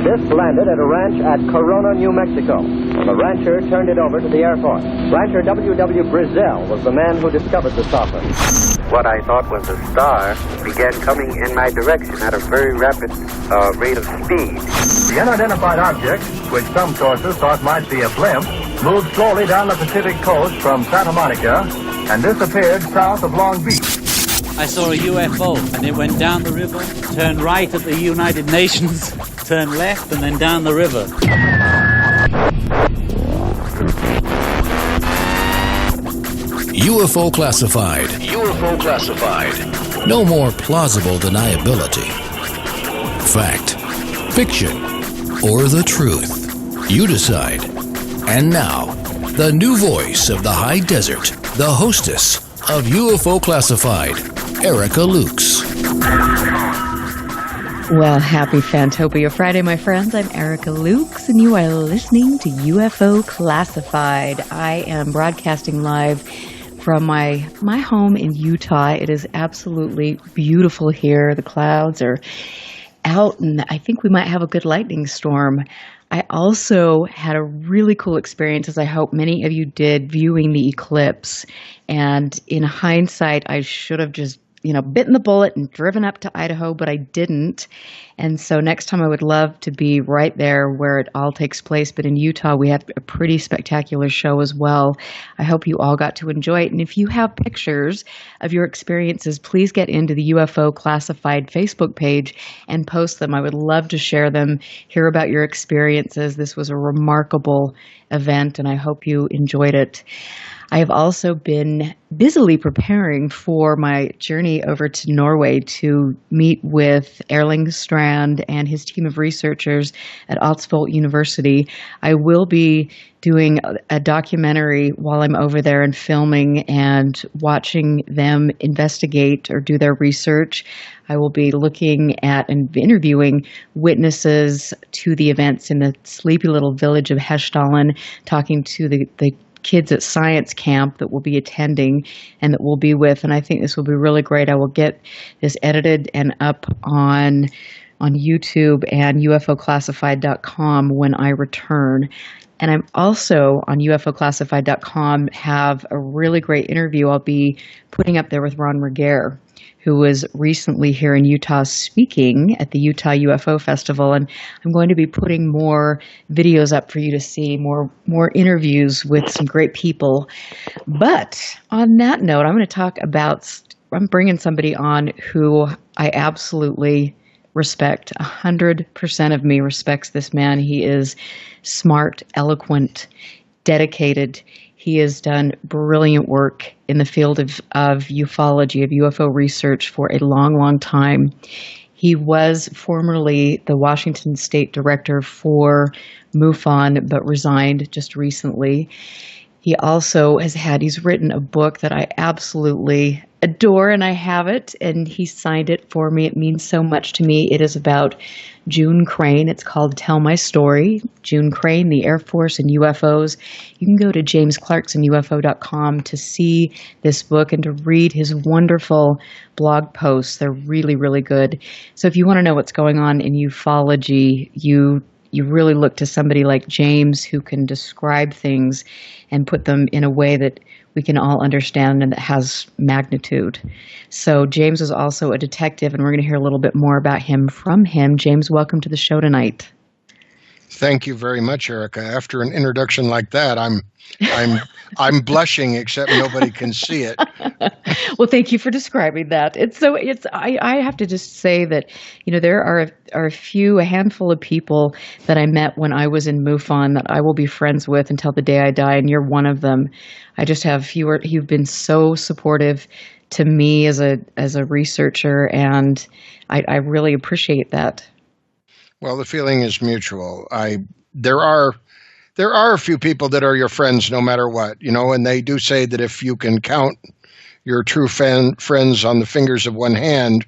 This landed at a ranch at Corona, New Mexico. The rancher turned it over to the Air Force. Rancher W.W. Brazil was the man who discovered the saucer. What I thought was a star began coming in my direction at a very rapid rate of speed. The unidentified object, which some sources thought might be a blimp, moved slowly down the Pacific coast from Santa Monica and disappeared south of Long Beach. I saw a UFO, and it went down the river, turned right at the United Nations, turned left, and then down the river. UFO Classified. UFO Classified. No more plausible deniability. Fact, fiction, or the truth. You decide. And now, the new voice of the high desert, the hostess of UFO Classified, Erica Lukes. Well, happy Fantopia Friday, my friends. I'm Erica Lukes, and you are listening to UFO Classified. I am broadcasting live from my home in Utah. It is absolutely beautiful here. The clouds are out, and I think we might have a good lightning storm. I also had a really cool experience, as I hope many of you did, viewing the eclipse. And in hindsight, I should have just bitten the bullet and driven up to Idaho, but I didn't. And so next time I would love to be right there where it all takes place. But in Utah, we have a pretty spectacular show as well. I hope you all got to enjoy it. And if you have pictures of your experiences, please get into the UFO Classified Facebook page and post them. I would love to share them, hear about your experiences. This was a remarkable event, and I hope you enjoyed it. I have also been busily preparing for my journey over to Norway to meet with Erling Strand and his team of researchers at Østfold University. I will be doing a documentary while I'm over there and filming and watching them investigate or do their research. I will be looking at and interviewing witnesses to the events in the sleepy little village of Hessdalen, talking to the kids at science camp that we'll be attending and that we'll be with. And I think this will be really great. I will get this edited and up on YouTube and UFOclassified.com when I return. And I'm also on UFOclassified.com have a really great interview I'll be putting up there with Ron Regehr, who was recently here in Utah speaking at the Utah UFO Festival. And I'm going to be putting more videos up for you to see, more interviews with some great people. But on that note, I'm bringing somebody on who I absolutely respect. 100% of me respects this man. He is smart, eloquent, dedicated. He has done brilliant work in the field of ufology, of UFO research for a long, long time. He was formerly the Washington State Director for MUFON, but resigned just recently. He also he's written a book that I absolutely adore, and I have it, and he signed it for me. It means so much to me. It is about June Crane. It's called Tell My Story. June Crane, the Air Force and UFOs. You can go to jamesclarksonufo.com to see this book and to read his wonderful blog posts. They're really, really good. So if you want to know what's going on in ufology, you really look to somebody like James, who can describe things and put them in a way that we can all understand and that has magnitude. So James is also a detective, and we're going to hear a little bit more about him from him. James, welcome to the show tonight. Thank you very much, Erica. After an introduction like that, I'm blushing, except nobody can see it. Well, thank you for describing that. I have to just say that, there are a handful of people that I met when I was in MUFON that I will be friends with until the day I die, and you're one of them. I just have you've been so supportive to me as a researcher, and I really appreciate that. Well, the feeling is mutual. There are a few people that are your friends no matter what, and they do say that if you can count your true friends on the fingers of one hand,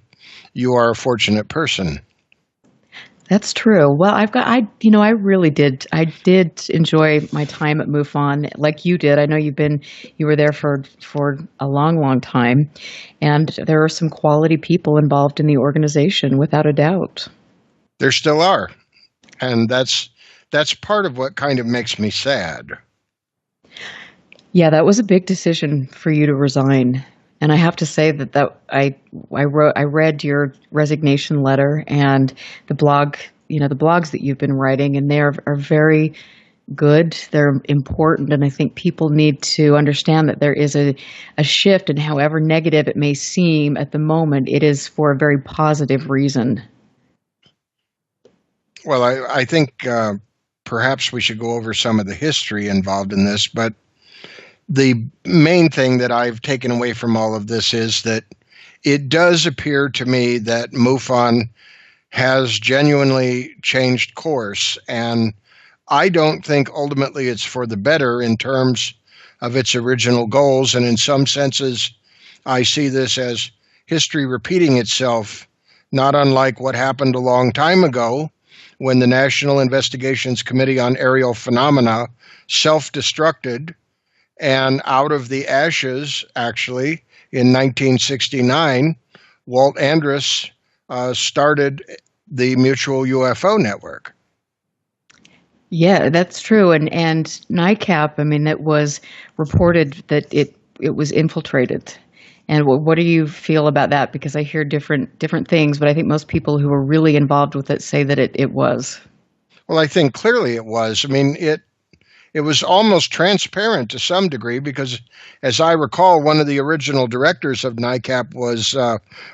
you are a fortunate person. That's true. Well, I really did. I did enjoy my time at MUFON like you did. I know you were there for a long, long time, and there are some quality people involved in the organization, without a doubt. There still are. And that's part of what kind of makes me sad. Yeah, that was a big decision for you to resign. And I have to say that I read your resignation letter and the blog, the blogs that you've been writing, and they are very good. They're important, and I think people need to understand that there is a shift, and however negative it may seem at the moment, it is for a very positive reason. Well, I think perhaps we should go over some of the history involved in this, but the main thing that I've taken away from all of this is that it does appear to me that MUFON has genuinely changed course, and I don't think ultimately it's for the better in terms of its original goals, and in some senses, I see this as history repeating itself, not unlike what happened a long time ago when the National Investigations Committee on Aerial Phenomena self-destructed, and out of the ashes, actually, in 1969, Walt Andrus started the Mutual UFO Network. Yeah, that's true. And NICAP, I mean, it was reported that it was infiltrated. And what do you feel about that? Because I hear different things, but I think most people who are really involved with it say that it was. Well, I think clearly it was. I mean, it was almost transparent to some degree because, as I recall, one of the original directors of NICAP was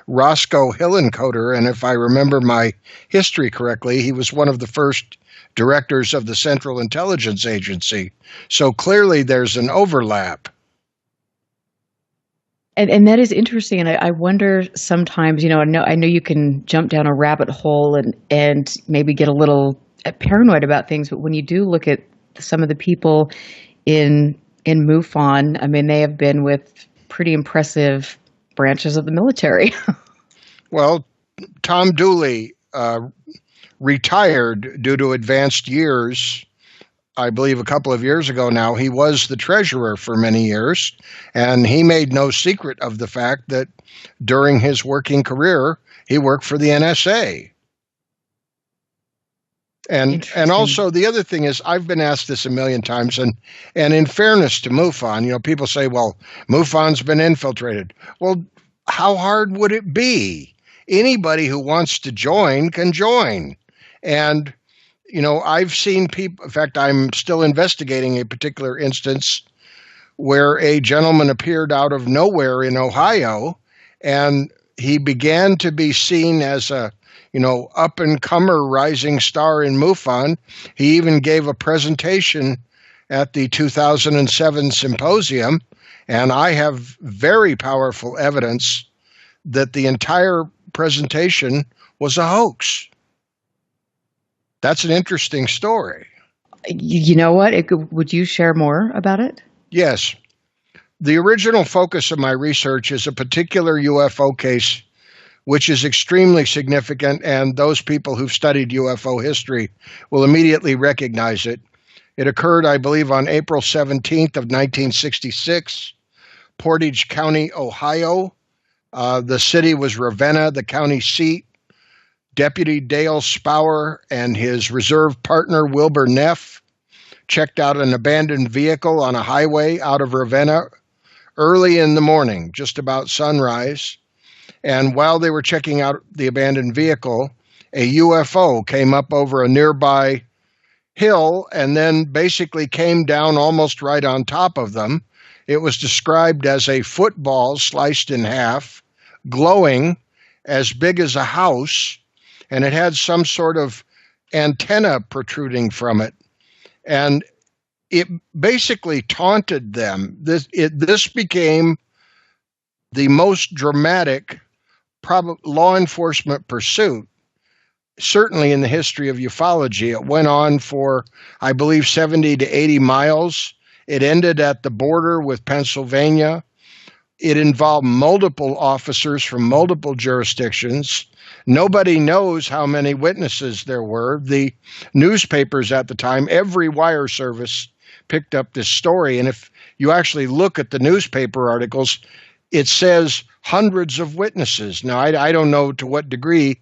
Roscoe Hillenkoetter, and if I remember my history correctly, he was one of the first directors of the Central Intelligence Agency. So clearly there's an overlap. And that is interesting, and I wonder sometimes, I know you can jump down a rabbit hole and maybe get a little paranoid about things, but when you do look at some of the people in MUFON, I mean, they have been with pretty impressive branches of the military. Well, Tom Dooley retired due to advanced years, I believe a couple of years ago now. He was the treasurer for many years, and he made no secret of the fact that during his working career, he worked for the NSA. And also the other thing is, I've been asked this a million times, and in fairness to MUFON, people say, well, MUFON's been infiltrated. Well, how hard would it be? Anybody who wants to join can join. And, I've seen people, in fact, I'm still investigating a particular instance where a gentleman appeared out of nowhere in Ohio, and he began to be seen as a up-and-comer rising star in MUFON. He even gave a presentation at the 2007 symposium, and I have very powerful evidence that the entire presentation was a hoax. That's an interesting story. You know what? Would you share more about it? Yes. The original focus of my research is a particular UFO case which is extremely significant, and those people who've studied UFO history will immediately recognize it. It occurred, I believe, on April 17th of 1966, Portage County, Ohio. The city was Ravenna, the county seat. Deputy Dale Spower and his reserve partner, Wilbur Neff, checked out an abandoned vehicle on a highway out of Ravenna early in the morning, just about sunrise. And while they were checking out the abandoned vehicle, a UFO came up over a nearby hill and then basically came down almost right on top of them. It was described as a football sliced in half, glowing, as big as a house, and it had some sort of antenna protruding from it. And it basically taunted them. This became the most dramatic law enforcement pursuit, certainly in the history of ufology. It went on for, I believe, 70 to 80 miles. It ended at the border with Pennsylvania. It involved multiple officers from multiple jurisdictions. Nobody knows how many witnesses there were. The newspapers at the time, every wire service picked up this story. And if you actually look at the newspaper articles, it says hundreds of witnesses. Now, I don't know to what degree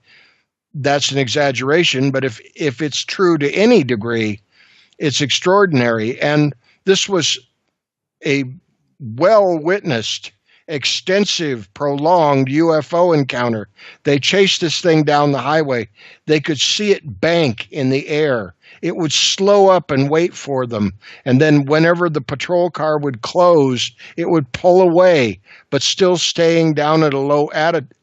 that's an exaggeration, but if it's true to any degree, it's extraordinary. And this was a well-witnessed, extensive, prolonged UFO encounter. They chased this thing down the highway. They could see it bank in the air. It would slow up and wait for them. And then whenever the patrol car would close, it would pull away, but still staying down at a low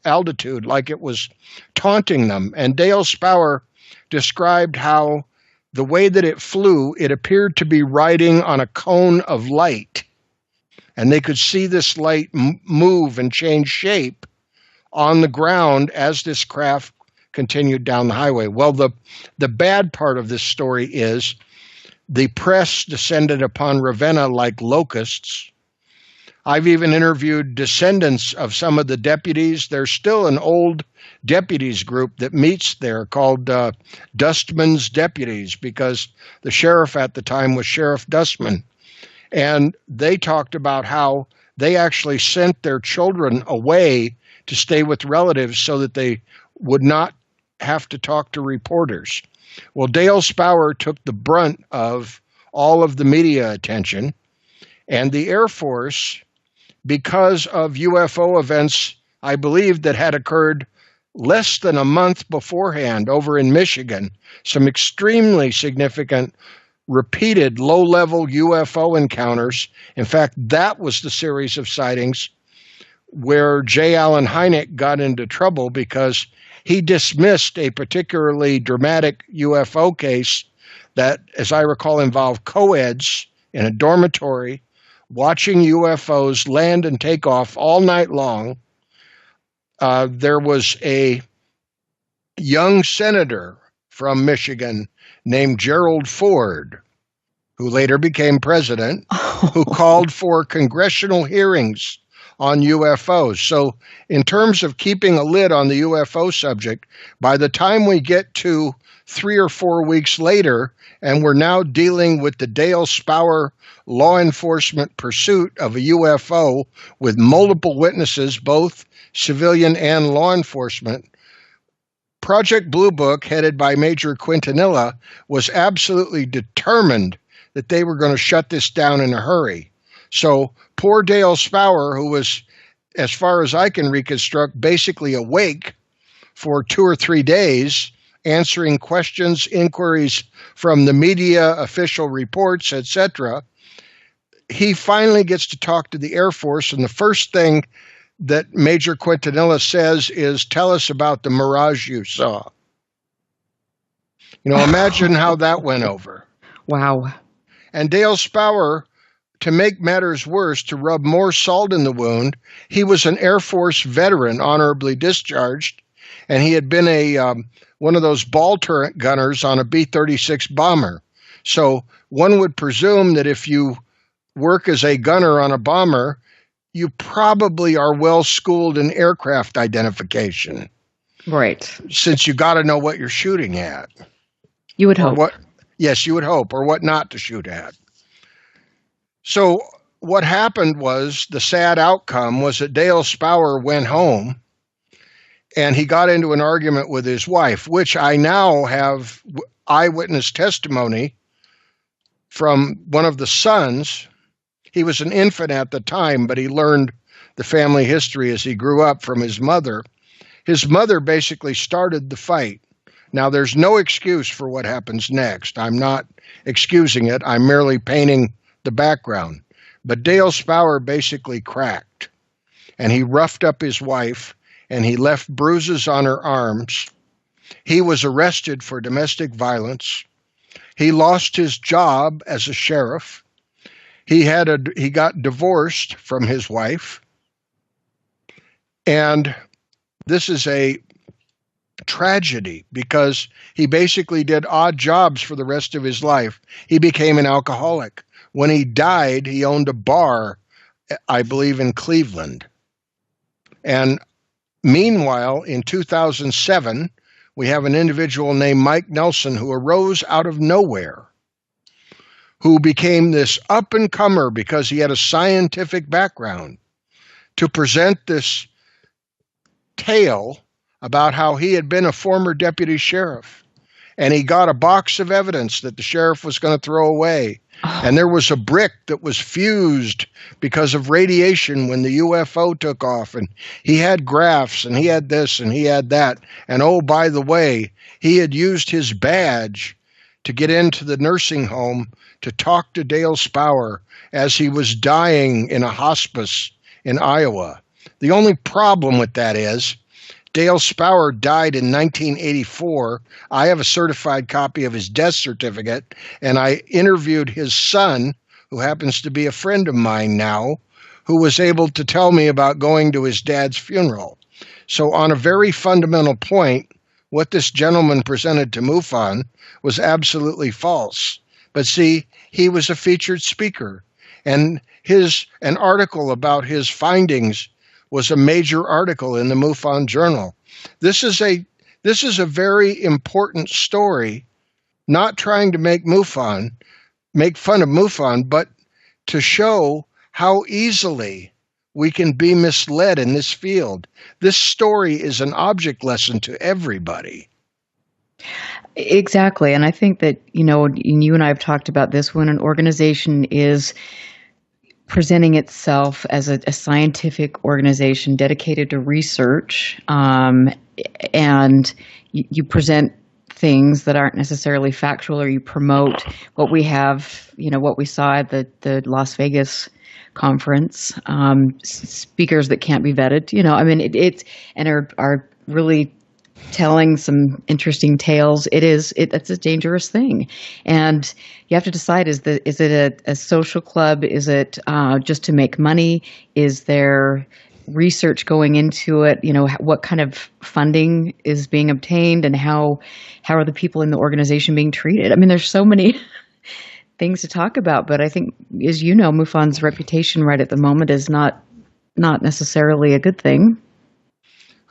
altitude, like it was taunting them. And Dale Spower described how the way that it flew, it appeared to be riding on a cone of light. And they could see this light move and change shape on the ground as this craft continued down the highway. Well, the bad part of this story is the press descended upon Ravenna like locusts. I've even interviewed descendants of some of the deputies. There's still an old deputies group that meets there called Dustman's Deputies, because the sheriff at the time was Sheriff Dustman. And they talked about how they actually sent their children away to stay with relatives so that they would not have to talk to reporters. Well, Dale Spower took the brunt of all of the media attention, and the Air Force, because of UFO events, I believe, that had occurred less than a month beforehand over in Michigan, some extremely significant repeated low-level UFO encounters. In fact, that was the series of sightings where J. Allen Hynek got into trouble because he dismissed a particularly dramatic UFO case that, as I recall, involved co-eds in a dormitory watching UFOs land and take off all night long. There was a young senator from Michigan named Gerald Ford, who later became president, who called for congressional hearings on UFOs. So in terms of keeping a lid on the UFO subject, by the time we get to 3 or 4 weeks later, and we're now dealing with the Dale Spower law enforcement pursuit of a UFO with multiple witnesses, both civilian and law enforcement, Project Blue Book, headed by Major Quintanilla, was absolutely determined that they were going to shut this down in a hurry. So poor Dale Spower, who was, as far as I can reconstruct, basically awake for 2 or 3 days, answering questions, inquiries from the media, official reports, etc., he finally gets to talk to the Air Force, and the first thing that Major Quintanilla says is, "Tell us about the mirage you saw." You know, imagine how that went over. Wow. And Dale Spower, to make matters worse, to rub more salt in the wound, he was an Air Force veteran, honorably discharged, and he had been one of those ball turret gunners on a B-36 bomber. So one would presume that if you work as a gunner on a bomber, you probably are well schooled in aircraft identification. Right. Since you got to know what you're shooting at. You would hope. Yes, you would hope, or what not to shoot at. So what happened was, the sad outcome was that Dale Spower went home and he got into an argument with his wife, which I now have eyewitness testimony from one of the sons. He was an infant at the time, but he learned the family history as he grew up from his mother. His mother basically started the fight. Now, there's no excuse for what happens next. I'm not excusing it. I'm merely painting the background. But Dale Spower basically cracked, and he roughed up his wife, and he left bruises on her arms. He was arrested for domestic violence. He lost his job as a sheriff. He got divorced from his wife. And this is a tragedy because he basically did odd jobs for the rest of his life. He became an alcoholic. When he died, he owned a bar, I believe, in Cleveland. And meanwhile, in 2007, we have an individual named Mike Nelson who arose out of nowhere, who became this up-and-comer because he had a scientific background, to present this tale about how he had been a former deputy sheriff, and he got a box of evidence that the sheriff was going to throw away. And there was a brick that was fused because of radiation when the UFO took off. And he had graphs, and he had this, and he had that. And oh, by the way, he had used his badge to get into the nursing home to talk to Dale Spower as he was dying in a hospice in Iowa. The only problem with that is Dale Spower died in 1984. I have a certified copy of his death certificate, and I interviewed his son, who happens to be a friend of mine now, who was able to tell me about going to his dad's funeral. So on a very fundamental point, what this gentleman presented to MUFON was absolutely false. But see, he was a featured speaker, and an article about his findings was a major article in the MUFON Journal. This is a very important story, not trying to make fun of MUFON, but to show how easily we can be misled in this field. This story is an object lesson to everybody. Exactly. And I think that, you and I have talked about this, when an organization is presenting itself as a scientific organization dedicated to research, and you present things that aren't necessarily factual, or you promote what we have, what we saw at the Las Vegas conference, speakers that can't be vetted, it's and are really telling some interesting tales. It's a dangerous thing, and you have to decide: is it a social club? Is it just to make money? Is there research going into it? What kind of funding is being obtained, and how are the people in the organization being treated? I mean, there's so many things to talk about, but I think, as you know, MUFON's reputation right at the moment is not necessarily a good thing.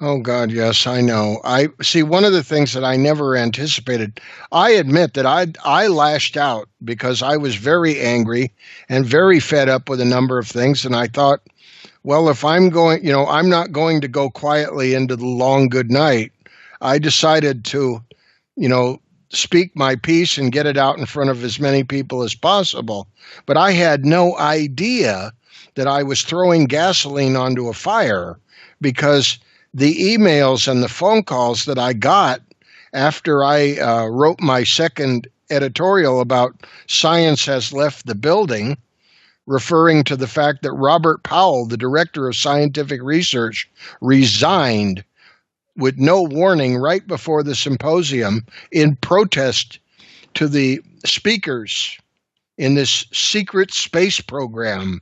Oh, God, yes, I know. I see, one of the things that I never anticipated, I admit that I lashed out because I was very angry and very fed up with a number of things. And I thought, well, if I'm going, I'm not going to go quietly into the long good night. I decided to, speak my piece and get it out in front of as many people as possible. But I had no idea that I was throwing gasoline onto a fire, because the emails and the phone calls that I got after I wrote my second editorial about science has left the building, referring to the fact that Robert Powell, the director of scientific research, resigned with no warning right before the symposium in protest to the speakers in this secret space program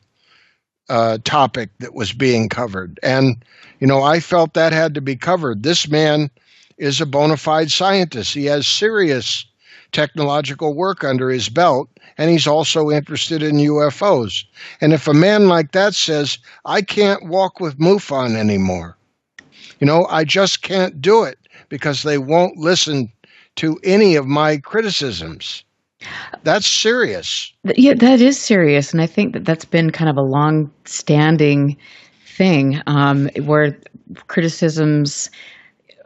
topic that was being covered. And, I felt that had to be covered. This man is a bona fide scientist. He has serious technological work under his belt, and he's also interested in UFOs. And if a man like that says, I can't walk with MUFON anymore, I just can't do it because they won't listen to any of my criticisms. That's serious. Yeah, that is serious. And I think that's been kind of a long-standing thing, where criticisms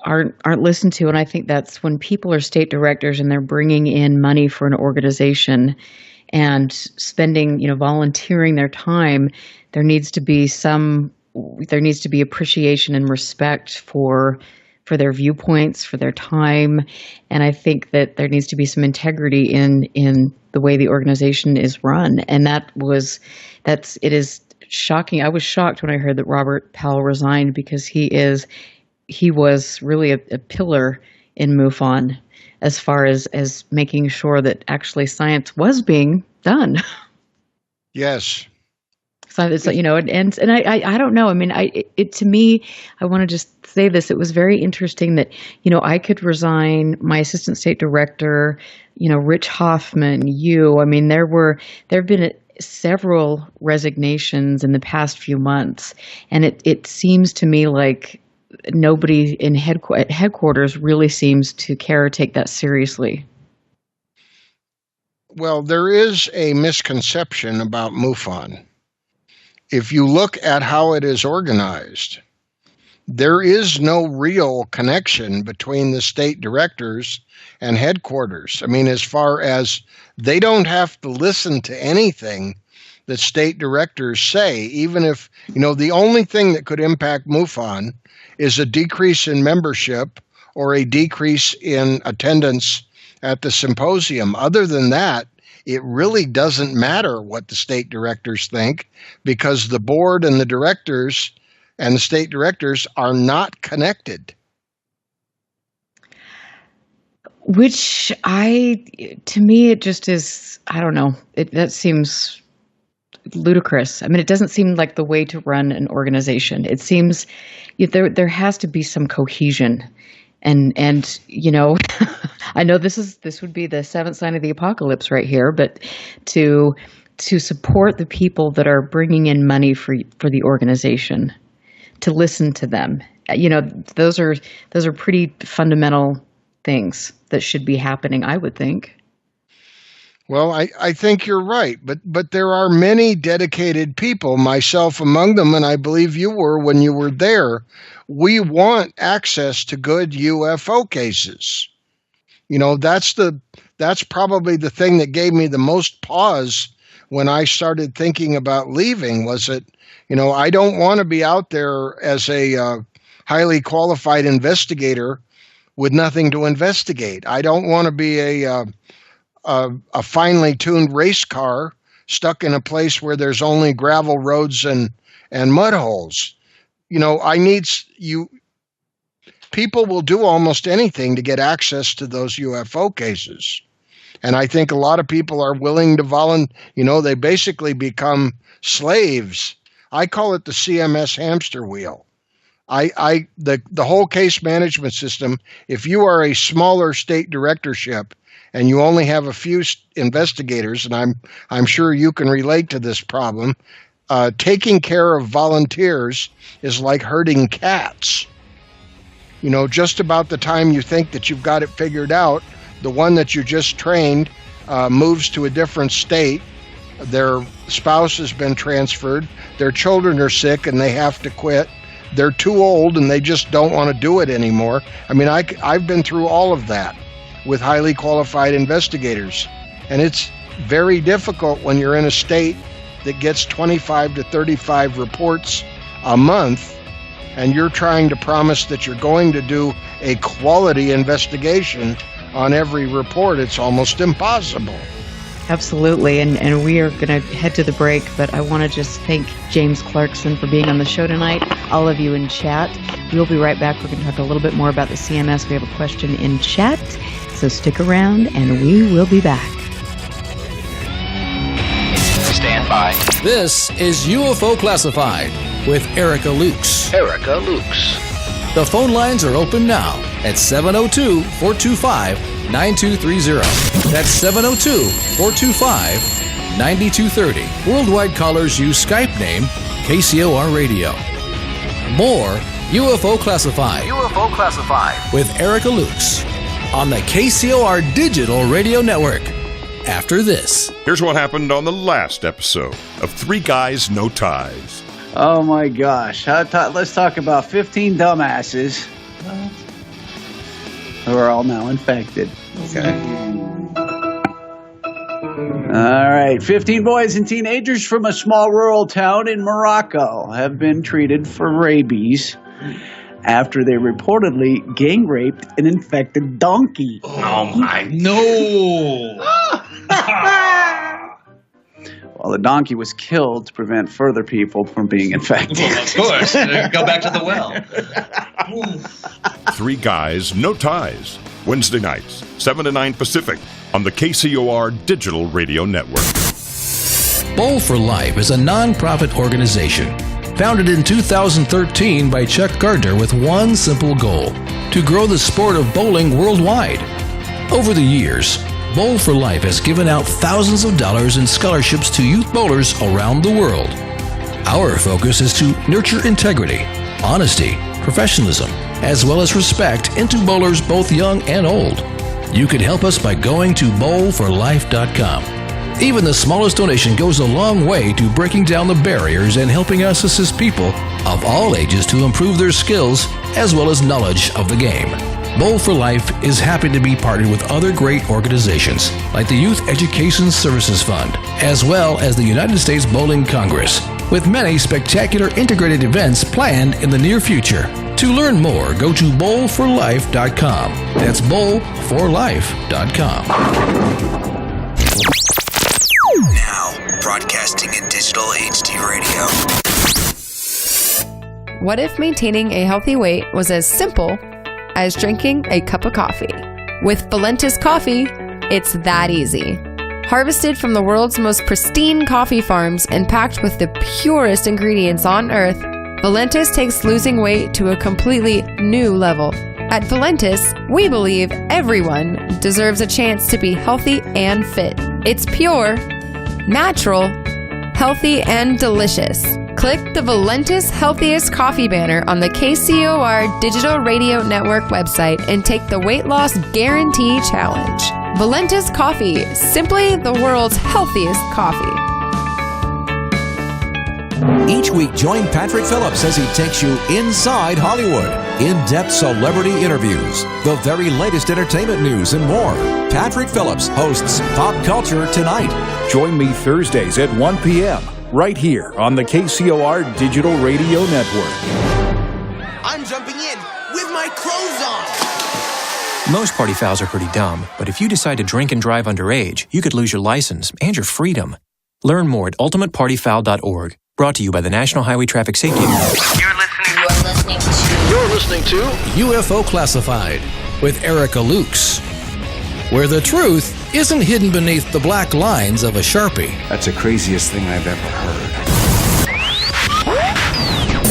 aren't listened to. And I think that's when people are state directors and they're bringing in money for an organization and spending, volunteering their time, there needs to be appreciation and respect for their viewpoints, for their time. And I think that there needs to be some integrity in the way the organization is run. And it is shocking. I was shocked when I heard that Robert Powell resigned, because he was really a pillar in MUFON as far as making sure that actually science was being done. Yes. So it's and I don't know. I mean, to me, I want to just say this. It was very interesting that, I could resign, my assistant state director, Rich Hoffman, I mean, there have been several resignations in the past few months. And it seems to me like nobody at headquarters really seems to care or take that seriously. Well, there is a misconception about MUFON. If you look at how it is organized, there is no real connection between the state directors and headquarters. I mean, as far as they don't have to listen to anything that state directors say, even if, the only thing that could impact MUFON is a decrease in membership or a decrease in attendance at the symposium. Other than that, it really doesn't matter what the state directors think, because the board and the directors and the state directors are not connected. Which to me, it just is, I don't know, that seems ludicrous. I mean, it doesn't seem like the way to run an organization. It seems there has to be some cohesion. And I know this would be the seventh sign of the apocalypse right here, but to support the people that are bringing in money for the organization, to listen to them, those are pretty fundamental things that should be happening, I would think. Well, I think you're right, but there are many dedicated people, myself among them, and I believe you were when you were there. We want access to good UFO cases. That's probably the thing that gave me the most pause when I started thinking about leaving, was that, I don't want to be out there as a highly qualified investigator with nothing to investigate. I don't want to be a finely tuned race car stuck in a place where there's only gravel roads and mud holes. People will do almost anything to get access to those UFO cases. And I think a lot of people are willing to volunteer. They basically become slaves. I call it the CMS hamster wheel. The whole case management system, if you are a smaller state directorship and you only have a few investigators, and I'm sure you can relate to this problem, taking care of volunteers is like herding cats. Just about the time you think that you've got it figured out, the one that you just trained moves to a different state. Their spouse has been transferred. Their children are sick and they have to quit. They're too old and they just don't want to do it anymore. I mean, I've been through all of that with highly qualified investigators. And it's very difficult when you're in a state that gets 25 to 35 reports a month, and you're trying to promise that you're going to do a quality investigation on every report. It's almost impossible. Absolutely, and we are going to head to the break, but I want to just thank James Clarkson for being on the show tonight, all of you in chat. We'll be right back. We're going to talk a little bit more about the CMS. We have a question in chat, so stick around, and we will be back. Stand by. This is UFO Classified with Erica Lukes. Erica Lukes. The phone lines are open now at 702-425-9230. That's 702-425-9230. Worldwide callers use Skype name KCOR Radio. More UFO Classified. UFO Classified with Erica Lukes on the KCOR Digital Radio Network. After this. Here's what happened on the last episode of Three Guys, No Ties. Oh my gosh. Let's talk about 15 dumbasses who are all now infected. Okay. All right. 15 boys and teenagers from a small rural town in Morocco have been treated for rabies after they reportedly gang raped an infected donkey. Oh my. No. Well, the donkey was killed to prevent further people from being infected. Well, of course. Go back to the well. Three Guys, No Ties. Wednesday nights, 7 to 9 Pacific on the KCOR Digital Radio Network. Bowl for Life is a non-profit organization founded in 2013 by Chuck Gardner with one simple goal: to grow the sport of bowling worldwide. Over the years, Bowl for Life has given out thousands of dollars in scholarships to youth bowlers around the world. Our focus is to nurture integrity, honesty, professionalism, as well as respect into bowlers both young and old. You can help us by going to bowlforlife.com. Even the smallest donation goes a long way to breaking down the barriers and helping us assist people of all ages to improve their skills as well as knowledge of the game. Bowl for Life is happy to be partnered with other great organizations like the Youth Education Services Fund, as well as the United States Bowling Congress, with many spectacular integrated events planned in the near future. To learn more, go to bowlforlife.com. That's bowlforlife.com. Now, broadcasting in digital HD radio. What if maintaining a healthy weight was as simple as drinking a cup of coffee? With Valentis coffee, it's that easy. Harvested from the world's most pristine coffee farms and packed with the purest ingredients on earth, Valentis takes losing weight to a completely new level. At Valentis, we believe everyone deserves a chance to be healthy and fit. It's pure, natural, healthy, and delicious. Click the Valentis Healthiest Coffee banner on the KCOR Digital Radio Network website and take the Weight Loss Guarantee Challenge. Valentis Coffee, simply the world's healthiest coffee. Each week, join Patrick Phillips as he takes you inside Hollywood. In-depth celebrity interviews, the very latest entertainment news, and more. Patrick Phillips hosts Pop Culture Tonight. Join me Thursdays at 1 p.m. right here on the KCOR Digital Radio Network. I'm jumping in with my clothes on. Most party fouls are pretty dumb, but if you decide to drink and drive underage, you could lose your license and your freedom. Learn more at ultimatepartyfoul.org. Brought to you by the National Highway Traffic Safety Administration. You're listening to UFO Classified with Erica Lukes, where the truth isn't hidden beneath the black lines of a Sharpie. That's the craziest thing I've ever heard.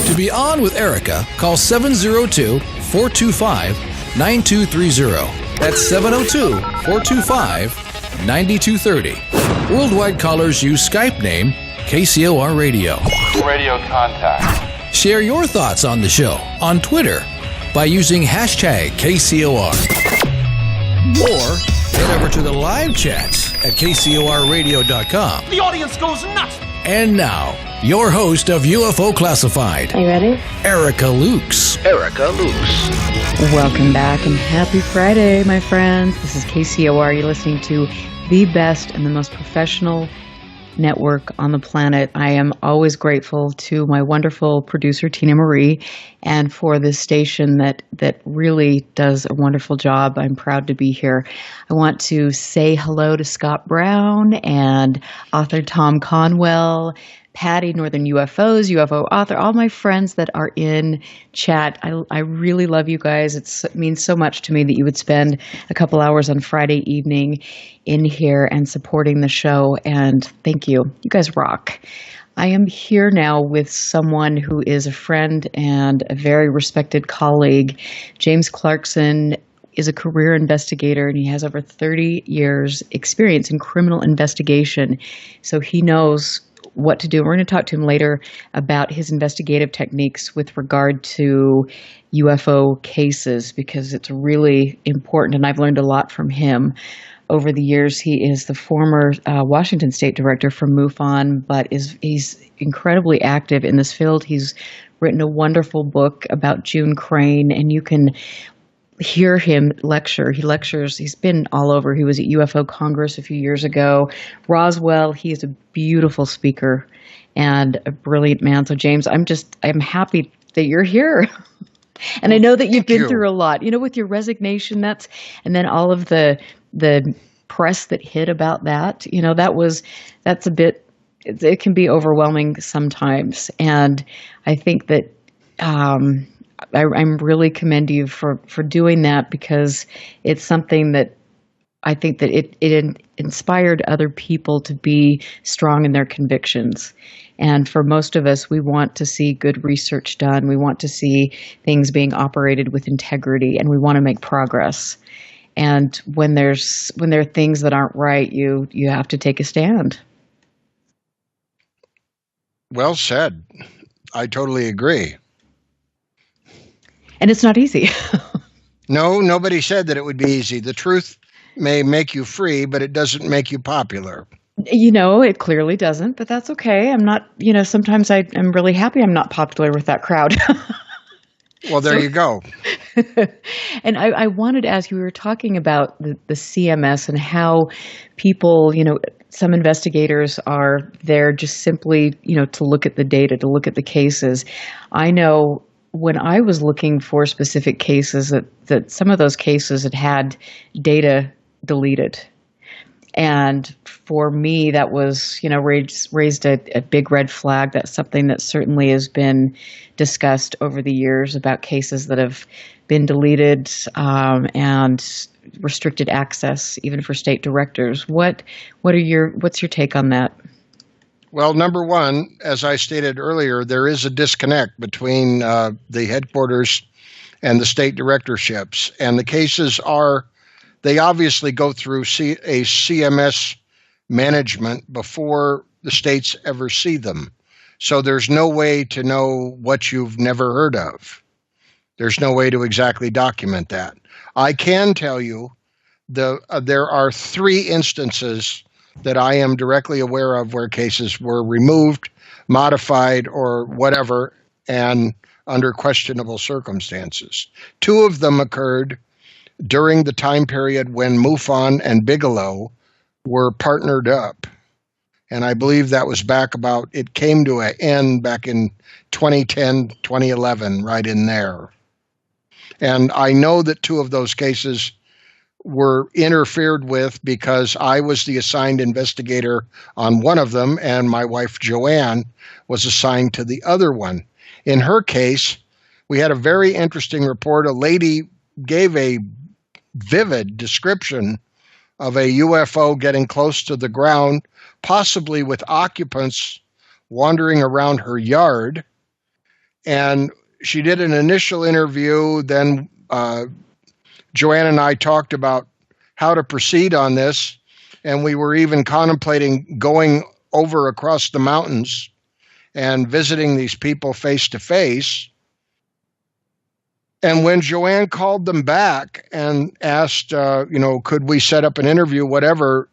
To be on with Erica, call 702-425-9230. That's 702-425-9230. Worldwide callers use Skype name KCOR Radio. Radio contact. Share your thoughts on the show on Twitter by using hashtag KCOR. Or head over to the live chats at KCORradio.com. The audience goes nuts. And now, your host of UFO Classified. Are you ready? Erica Lukes. Erica Lukes. Welcome back and happy Friday, my friends. This is KCOR. You're listening to the best and the most professional network on the planet. I am always grateful to my wonderful producer, Tina Marie, and for this station that really does a wonderful job. I'm proud to be here. I want to say hello to Scott Brown and author Tom Conwell, Patty, Northern UFOs, UFO author, all my friends that are in chat. I really love you guys. It means so much to me that you would spend a couple hours on Friday evening in here and supporting the show. And thank you. You guys rock. I am here now with someone who is a friend and a very respected colleague. James Clarkson is a career investigator, and he has over 30 years experience in criminal investigation. So he knows what to do. We're going to talk to him later about his investigative techniques with regard to UFO cases, because it's really important, and I've learned a lot from him over the years. He is the former Washington State Director for MUFON, but he's incredibly active in this field. He's written a wonderful book about June Crane, and you can hear him lecture. He lectures. He's been all over. He was at UFO Congress a few years ago. Roswell. He is a beautiful speaker and a brilliant man. So James, I'm happy that you're here. And I know that you've been through a lot, with your resignation, and then all of the press that hit about that, that's a bit, it can be overwhelming sometimes. And I think that, I'm really commend you for doing that, because it's something that I think that it inspired other people to be strong in their convictions. And for most of us, we want to see good research done. We want to see things being operated with integrity, and we want to make progress. And when there are things that aren't right, you have to take a stand. Well said. I totally agree. And it's not easy. No, nobody said that it would be easy. The truth may make you free, but it doesn't make you popular. It clearly doesn't, but that's okay. I'm not, sometimes I'm really happy I'm not popular with that crowd. Well, there you go. And I wanted to ask you, we were talking about the CMS and how people, some investigators are there just simply, to look at the data, to look at the cases. I know when I was looking for specific cases that some of those cases had data deleted. And for me, that was, raised a big red flag. That's something that certainly has been discussed over the years about cases that have been deleted and restricted access, even for state directors. What's your take on that? Well, number one, as I stated earlier, there is a disconnect between the headquarters and the state directorships, and the cases they obviously go through a CMS management before the states ever see them. So there's no way to know what you've never heard of. There's no way to exactly document that. I can tell you there are 3 instances that I am directly aware of where cases were removed, modified, or whatever, and under questionable circumstances. 2 of them occurred during the time period when MUFON and Bigelow were partnered up. And I believe that was it came to an end back in 2010, 2011, right in there. And I know that 2 of those cases were interfered with because I was the assigned investigator on one of them, and my wife Joanne was assigned to the other one. In her case, we had a very interesting report. A lady gave a vivid description of a UFO getting close to the ground, possibly with occupants wandering around her yard. And she did an initial interview. Then Joanne and I talked about how to proceed on this. And we were even contemplating going over across the mountains and visiting these people face to face. And when Joanne called them back and asked, could we set up an interview, whatever,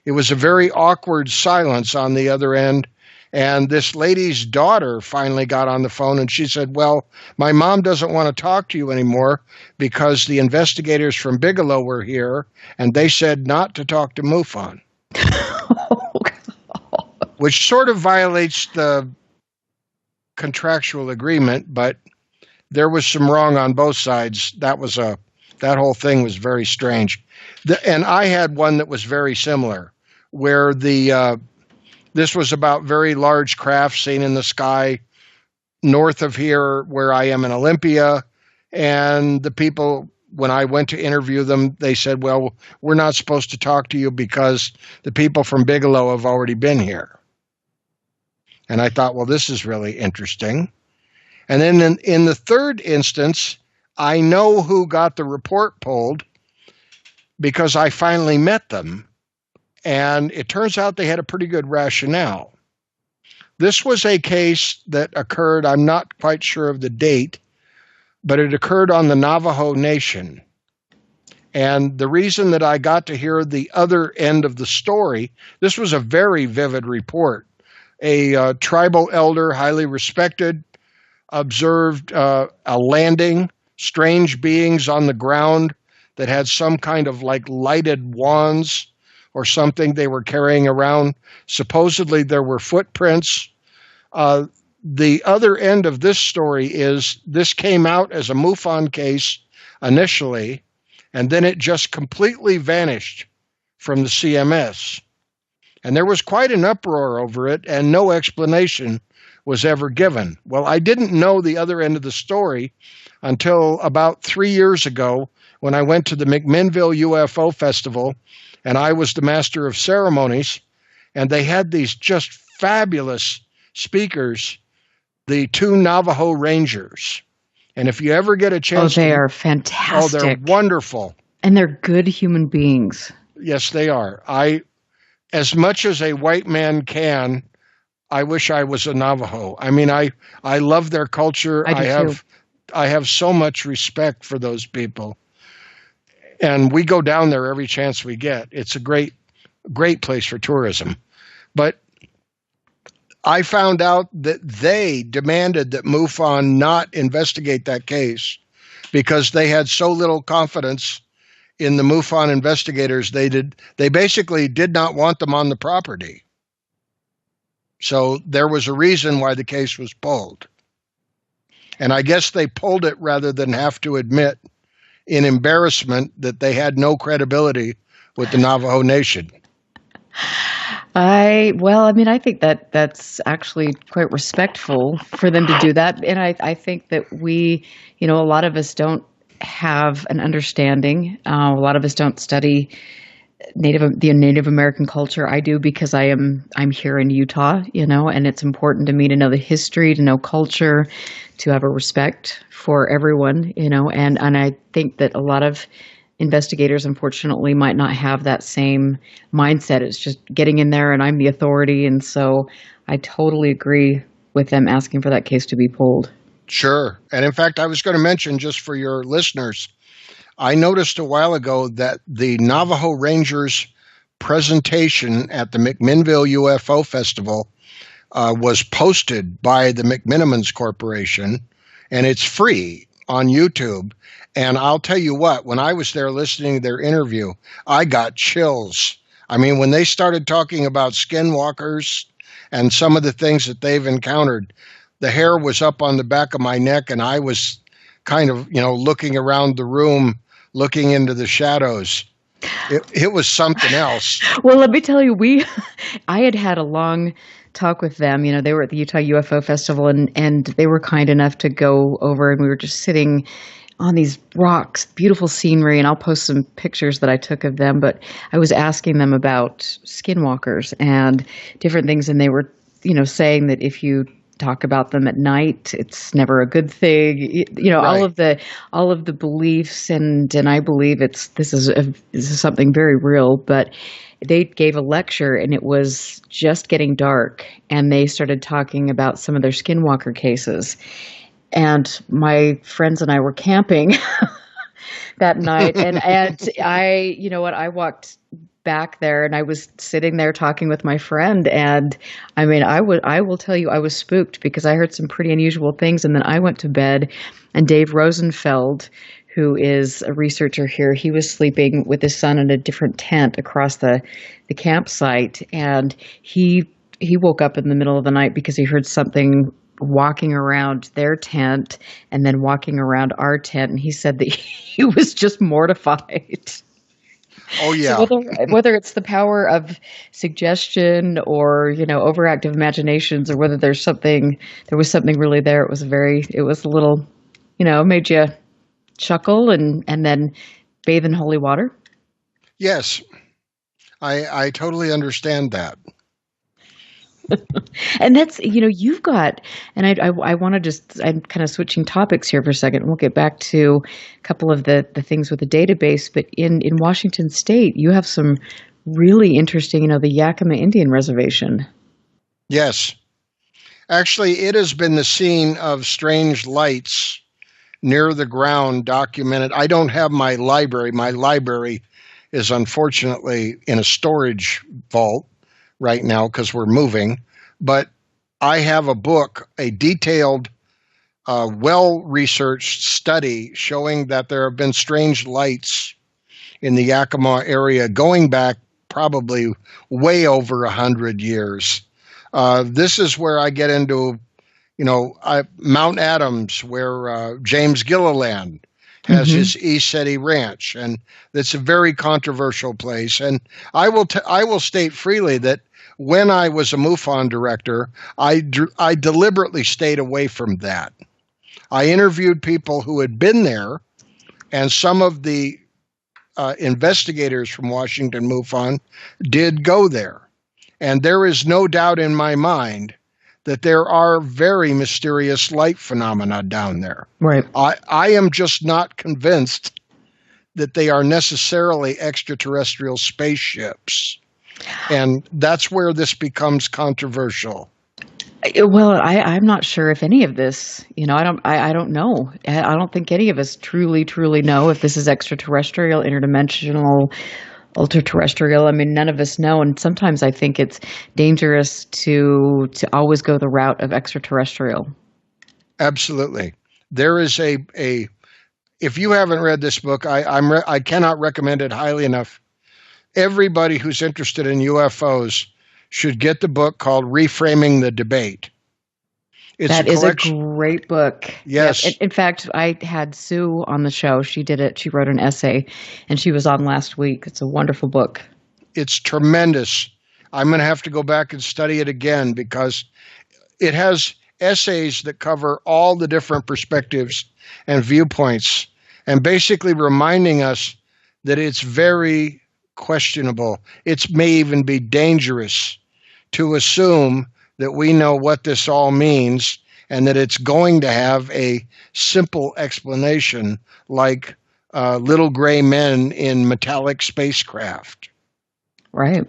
it was a very awkward silence on the other end. And this lady's daughter finally got on the phone and she said, well, my mom doesn't want to talk to you anymore because the investigators from Bigelow were here and they said not to talk to MUFON. Which sort of violates the contractual agreement, but there was some wrong on both sides. That whole thing was very strange. And I had one that was very similar, where this was about very large craft seen in the sky north of here where I am in Olympia. And the people, when I went to interview them, they said, well, we're not supposed to talk to you because the people from Bigelow have already been here. And I thought, well, this is really interesting. And then in the third instance, I know who got the report pulled because I finally met them. And it turns out they had a pretty good rationale. This was a case that occurred, I'm not quite sure of the date, but it occurred on the Navajo Nation. And the reason that I got to hear the other end of the story, this was a very vivid report. A tribal elder, highly respected, observed a landing, strange beings on the ground that had some kind of like lighted wands or something they were carrying around. Supposedly there were footprints. The other end of this story is this came out as a MUFON case initially, and then it just completely vanished from the CMS. And there was quite an uproar over it, and no explanation was ever given. Well, I didn't know the other end of the story until about 3 years ago when I went to the McMinnville UFO Festival, and I was the master of ceremonies, and they had these just fabulous speakers, the 2 Navajo Rangers. And if you ever get a chance... Oh, they are fantastic. Oh, they're wonderful. And they're good human beings. Yes, they are. As much as a white man can, I wish I was a Navajo. I mean, I love their culture. I have so much respect for those people. And we go down there every chance we get. It's a great great place for tourism. But I found out that they demanded that MUFON not investigate that case because they had so little confidence in the MUFON investigators. They basically did not want them on the property. So there was a reason why the case was pulled. And I guess they pulled it rather than have to admit in embarrassment that they had no credibility with the Navajo Nation. I think that's actually quite respectful for them to do that. And I think that we, a lot of us don't have an understanding. A lot of us don't study the Native American culture. I do because I'm here in Utah, and it's important to me to know the history, to know culture, to have a respect for everyone, and I think that a lot of investigators, unfortunately, might not have that same mindset. It's just getting in there and I'm the authority. And so I totally agree with them asking for that case to be pulled. Sure. And in fact, I was going to mention, just for your listeners, I noticed a while ago that the Navajo Rangers presentation at the McMinnville UFO Festival was posted by the McMinimans Corporation, and it's free on YouTube. And I'll tell you what, when I was there listening to their interview, I got chills. I mean, when they started talking about skinwalkers and some of the things that they've encountered, the hair was up on the back of my neck, and I was kind of, looking around the room, looking into the shadows. It was something else. Well, let me tell you, I had a long talk with them. They were at the Utah UFO Festival, and they were kind enough to go over, and we were just sitting on these rocks, beautiful scenery, and I'll post some pictures that I took of them, but I was asking them about skinwalkers and different things, and they were, saying that if you talk about them at night, it's never a good thing. Right. all of the beliefs, and I believe this is something very real. But they gave a lecture, and it was just getting dark, and they started talking about some of their skinwalker cases. And my friends and I were camping that night, and I, I walked back there, and I was sitting there talking with my friend, and I mean, I will tell you, I was spooked because I heard some pretty unusual things, and then I went to bed, and Dave Rosenfeld, who is a researcher here, he was sleeping with his son in a different tent across the campsite, and he woke up in the middle of the night because he heard something walking around their tent and then walking around our tent, and he said that he was just mortified. Oh yeah. So whether it's the power of suggestion or overactive imaginations, or whether there was something really there, it was a little, made you chuckle and then bathe in holy water. Yes, I totally understand that. And that's, you've got, and I want to I'm kind of switching topics here for a second. We'll get back to a couple of the things with the database, but in Washington State, you have some really interesting, the Yakima Indian Reservation. Yes. Actually, it has been the scene of strange lights near the ground documented. I don't have my library. My library is unfortunately in a storage vault right now because we're moving, but I have a book, a detailed, well-researched study showing that there have been strange lights in the Yakima area going back probably way over 100 years. This is where I get into, Mount Adams, where James Gilliland has his ECETI ranch, and it's a very controversial place. And I will state freely that when I was a MUFON director, I deliberately stayed away from that. I interviewed people who had been there, and some of the investigators from Washington MUFON did go there. And there is no doubt in my mind that there are very mysterious light phenomena down there. Right. I am just not convinced that they are necessarily extraterrestrial spaceships. And that's where this becomes controversial. Well, I'm not sure if any of this, I don't know. I don't think any of us truly know if this is extraterrestrial, interdimensional, ultra-terrestrial. I mean, none of us know, and sometimes I think it's dangerous to always go the route of extraterrestrial. Absolutely. There is a if you haven't read this book, I cannot recommend it highly enough. Everybody who's interested in UFOs should get the book called Reframing the Debate. That is a great book. Yes. Yep. In fact, I had Sue on the show. She did it. She wrote an essay, and she was on last week. It's a wonderful book. It's tremendous. I'm going to have to go back and study it again because it has essays that cover all the different perspectives and viewpoints, and basically reminding us that it's very questionable. It may even be dangerous to assume that we know what this all means and that it's going to have a simple explanation like little gray men in metallic spacecraft. Right.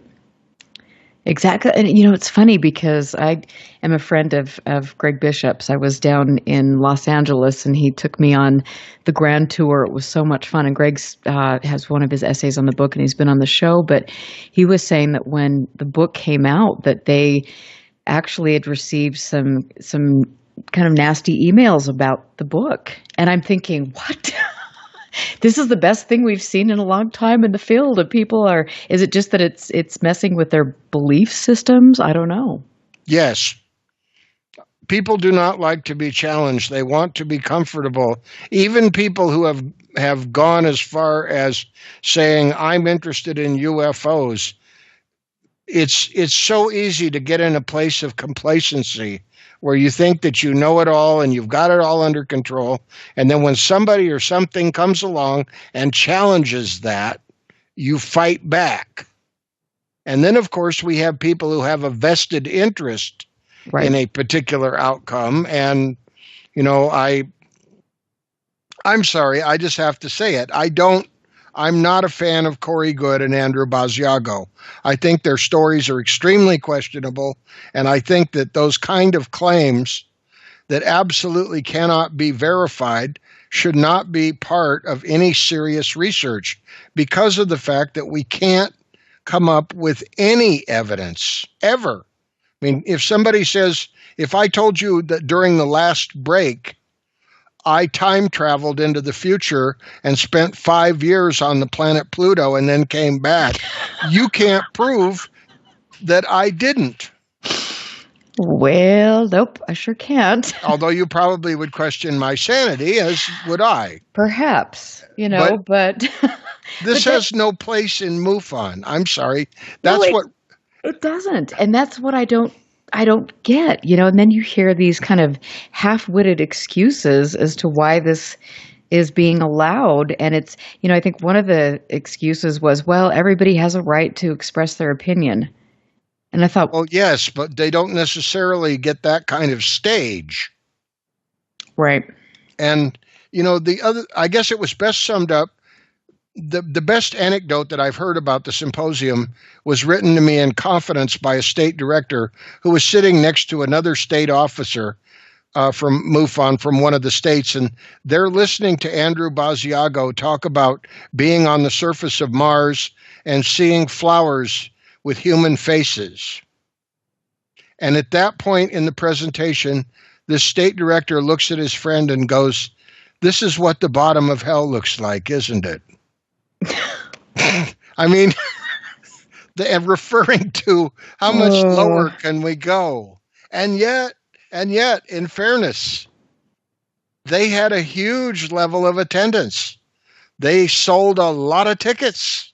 Exactly. And, it's funny because I am a friend of Greg Bishop's. I was down in Los Angeles and he took me on the grand tour. It was so much fun. And Greg has one of his essays on the book and he's been on the show. But he was saying that when the book came out that they actually had received some kind of nasty emails about the book. And I'm thinking, what? This is the best thing we've seen in a long time in the field. And people is it just that it's messing with their belief systems? I don't know. Yes. People do not like to be challenged. They want to be comfortable. Even people who have gone as far as saying, I'm interested in UFOs. It's so easy to get in a place of complacency where you think that you know it all and you've got it all under control. And then when somebody or something comes along and challenges that, you fight back. And then, of course, we have people who have a vested interest in a particular outcome. And, I'm sorry, I just have to say it. I'm not a fan of Corey Goode and Andrew Basiago. I think their stories are extremely questionable, and I think that those kind of claims that absolutely cannot be verified should not be part of any serious research because of the fact that we can't come up with any evidence ever. I mean, if somebody says, if I told you that during the last break, I time traveled into the future and spent 5 years on the planet Pluto and then came back, you can't prove that I didn't. Well, nope, I sure can't. Although you probably would question my sanity, as would I. Perhaps, but this has no place in MUFON. I'm sorry. It doesn't. And that's what I don't get, and then you hear these kind of half-witted excuses as to why this is being allowed. And it's, I think one of the excuses was, well, everybody has a right to express their opinion. And I thought, well, yes, but they don't necessarily get that kind of stage. Right. And, I guess it was best summed up. The best anecdote that I've heard about the symposium was written to me in confidence by a state director who was sitting next to another state officer from MUFON from one of the states, and they're listening to Andrew Basiago talk about being on the surface of Mars and seeing flowers with human faces. And at that point in the presentation, the state director looks at his friend and goes, "This is what the bottom of hell looks like, isn't it?" I mean, referring to how much lower can we go? And yet, in fairness, they had a huge level of attendance. They sold a lot of tickets.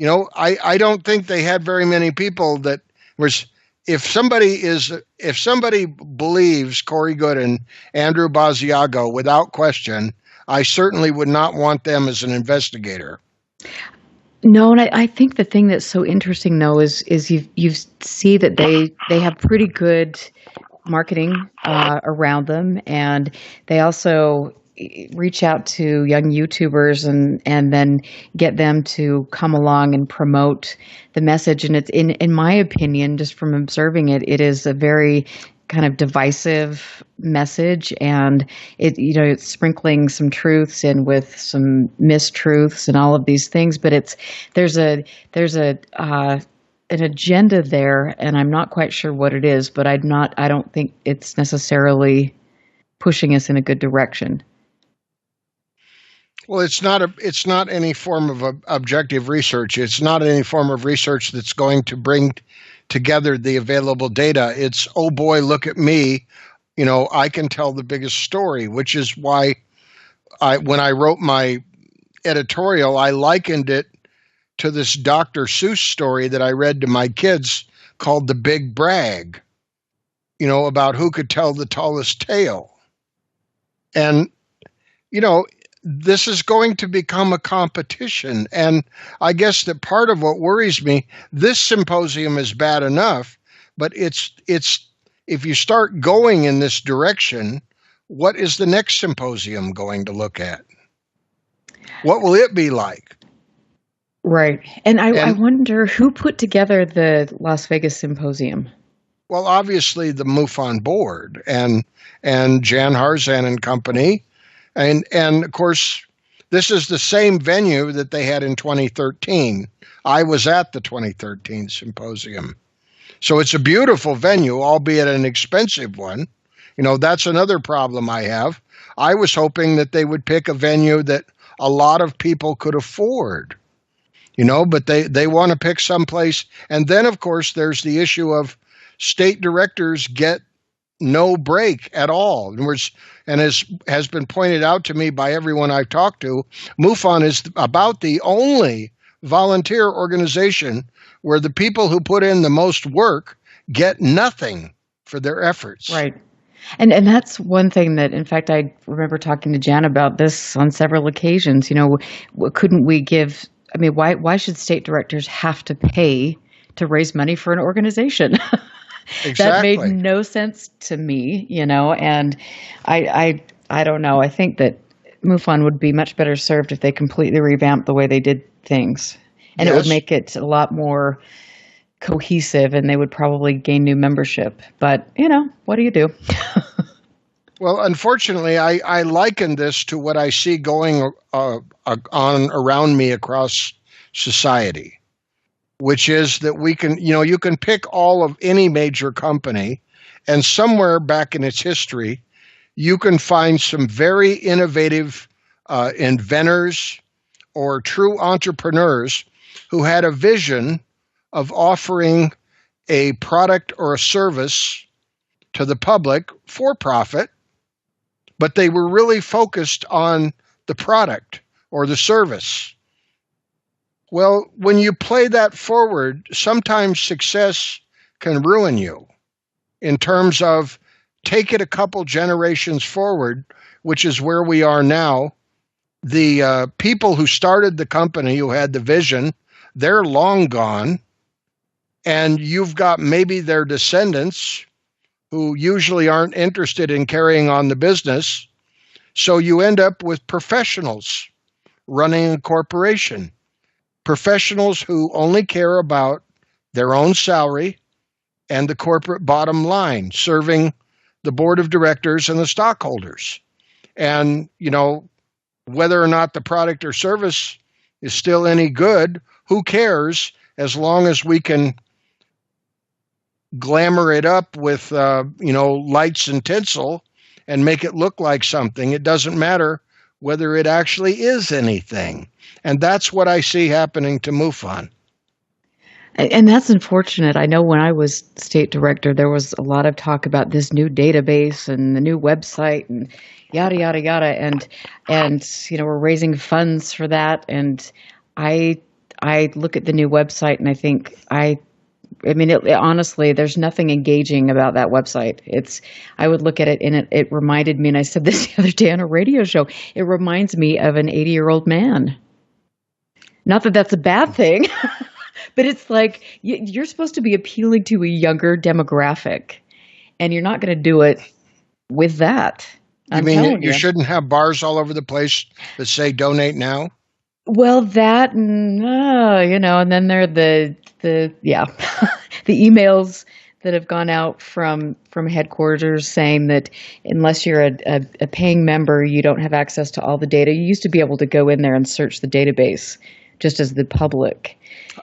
I don't think they had very many people that was. If somebody believes Corey Goode and Andrew Basiago without question, I certainly would not want them as an investigator. No, and I think the thing that's so interesting, though, is you see that they have pretty good marketing around them, and they also reach out to young YouTubers and then get them to come along and promote the message. And it's in my opinion, just from observing it, it is a very kind of divisive message, and it's sprinkling some truths in with some mistruths and all of these things, but there's an agenda there, and I'm not quite sure what it is, but I don't think it's necessarily pushing us in a good direction. Well, it's not any form of objective research. It's not any form of research that's going to bring together the available data. It's, oh boy, look at me. I can tell the biggest story, which is why when I wrote my editorial, I likened it to this Dr. Seuss story that I read to my kids called The Big Brag, about who could tell the tallest tale. And, this is going to become a competition. And I guess that part of what worries me, this symposium is bad enough, but it's if you start going in this direction, what is the next symposium going to look at? What will it be like? Right. And I wonder who put together the Las Vegas symposium. Well, obviously the MUFON board and Jan Harzan and company. And of course, this is the same venue that they had in 2013. I was at the 2013 symposium. So it's a beautiful venue, albeit an expensive one. That's another problem I have. I was hoping that they would pick a venue that a lot of people could afford, but they want to pick someplace. And then, of course, there's the issue of state directors get no break at all. In other words, and as has been pointed out to me by everyone I've talked to, MUFON is about the only volunteer organization where the people who put in the most work get nothing for their efforts. Right. And that's one thing that, in fact, I remember talking to Jan about this on several occasions. Couldn't we give, why should state directors have to pay to raise money for an organization? Exactly. That made no sense to me, and I don't know. I think that MUFON would be much better served if they completely revamped the way they did things. And It would make it a lot more cohesive, and they would probably gain new membership. But, what do you do? Well, unfortunately, I liken this to what I see going on around me across society, which is that we can, you can pick all of any major company, and somewhere back in its history, you can find some very innovative inventors or true entrepreneurs who had a vision of offering a product or a service to the public for profit, but they were really focused on the product or the service. Well, when you play that forward, sometimes success can ruin you in terms of take it a couple generations forward, which is where we are now. The people who started the company, who had the vision, they're long gone. And you've got maybe their descendants who usually aren't interested in carrying on the business. So you end up with professionals running a corporation. Professionals who only care about their own salary and the corporate bottom line, serving the board of directors and the stockholders. And, whether or not the product or service is still any good, who cares, as long as we can glamour it up with, lights and tinsel and make it look like something. It doesn't matter whether it actually is anything. And that's what I see happening to MUFON. And that's unfortunate. I know when I was state director, there was a lot of talk about this new database and the new website and yada, yada, yada. And we're raising funds for that. And I look at the new website and I think, honestly, there's nothing engaging about that website. I would look at it and it reminded me, and I said this the other day on a radio show, it reminds me of an 80-year-old man. Not that that's a bad thing, but it's like you're supposed to be appealing to a younger demographic, and you're not going to do it with that. You mean you shouldn't have bars all over the place that say donate now? Well, that, and then there are the the emails that have gone out from headquarters saying that unless you're a paying member, you don't have access to all the data. You used to be able to go in there and search the database just as the public.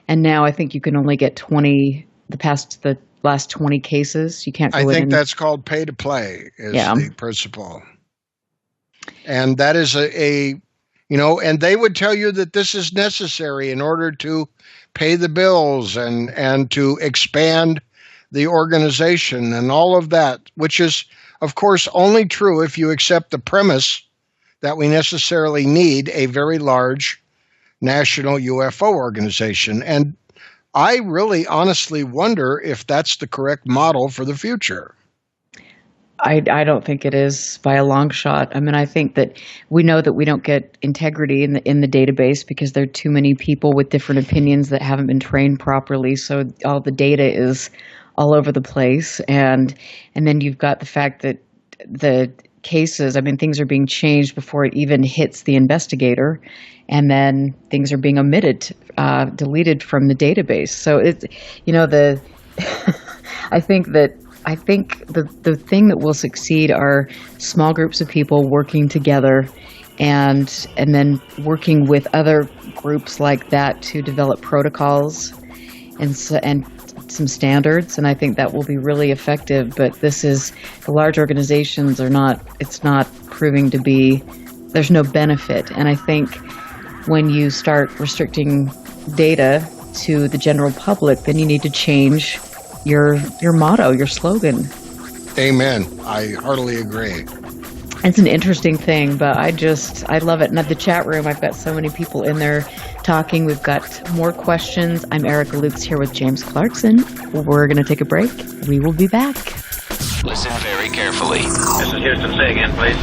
And now I think you can only get the last 20 cases. You can't go in. I think that's called pay to play is the principle. And that is and they would tell you that this is necessary in order to pay the bills and to expand the organization and all of that, which is, of course, only true if you accept the premise that we necessarily need a very large national UFO organization. And I really honestly wonder if that's the correct model for the future. I don't think it is by a long shot. I mean, I think that we know that we don't get integrity in the database because there are too many people with different opinions that haven't been trained properly. So all the data is all over the place. And then you've got the fact that the cases, I mean, things are being changed before it even hits the investigator. And then things are being omitted, deleted from the database. So it's, I think the thing that will succeed are small groups of people working together and then working with other groups like that to develop protocols and some standards. And I think that will be really effective. But the large organizations it's not proving to be, there's no benefit. And I think when you start restricting data to the general public, then you need to change your motto, your slogan. Amen. I heartily agree. It's an interesting thing, but I love it. And at the chat room, I've got so many people in there talking. We've got more questions. I'm Erica Lukes here with James Clarkson. We're going to take a break. We will be back. Listen very carefully. This is Houston. Say again, please.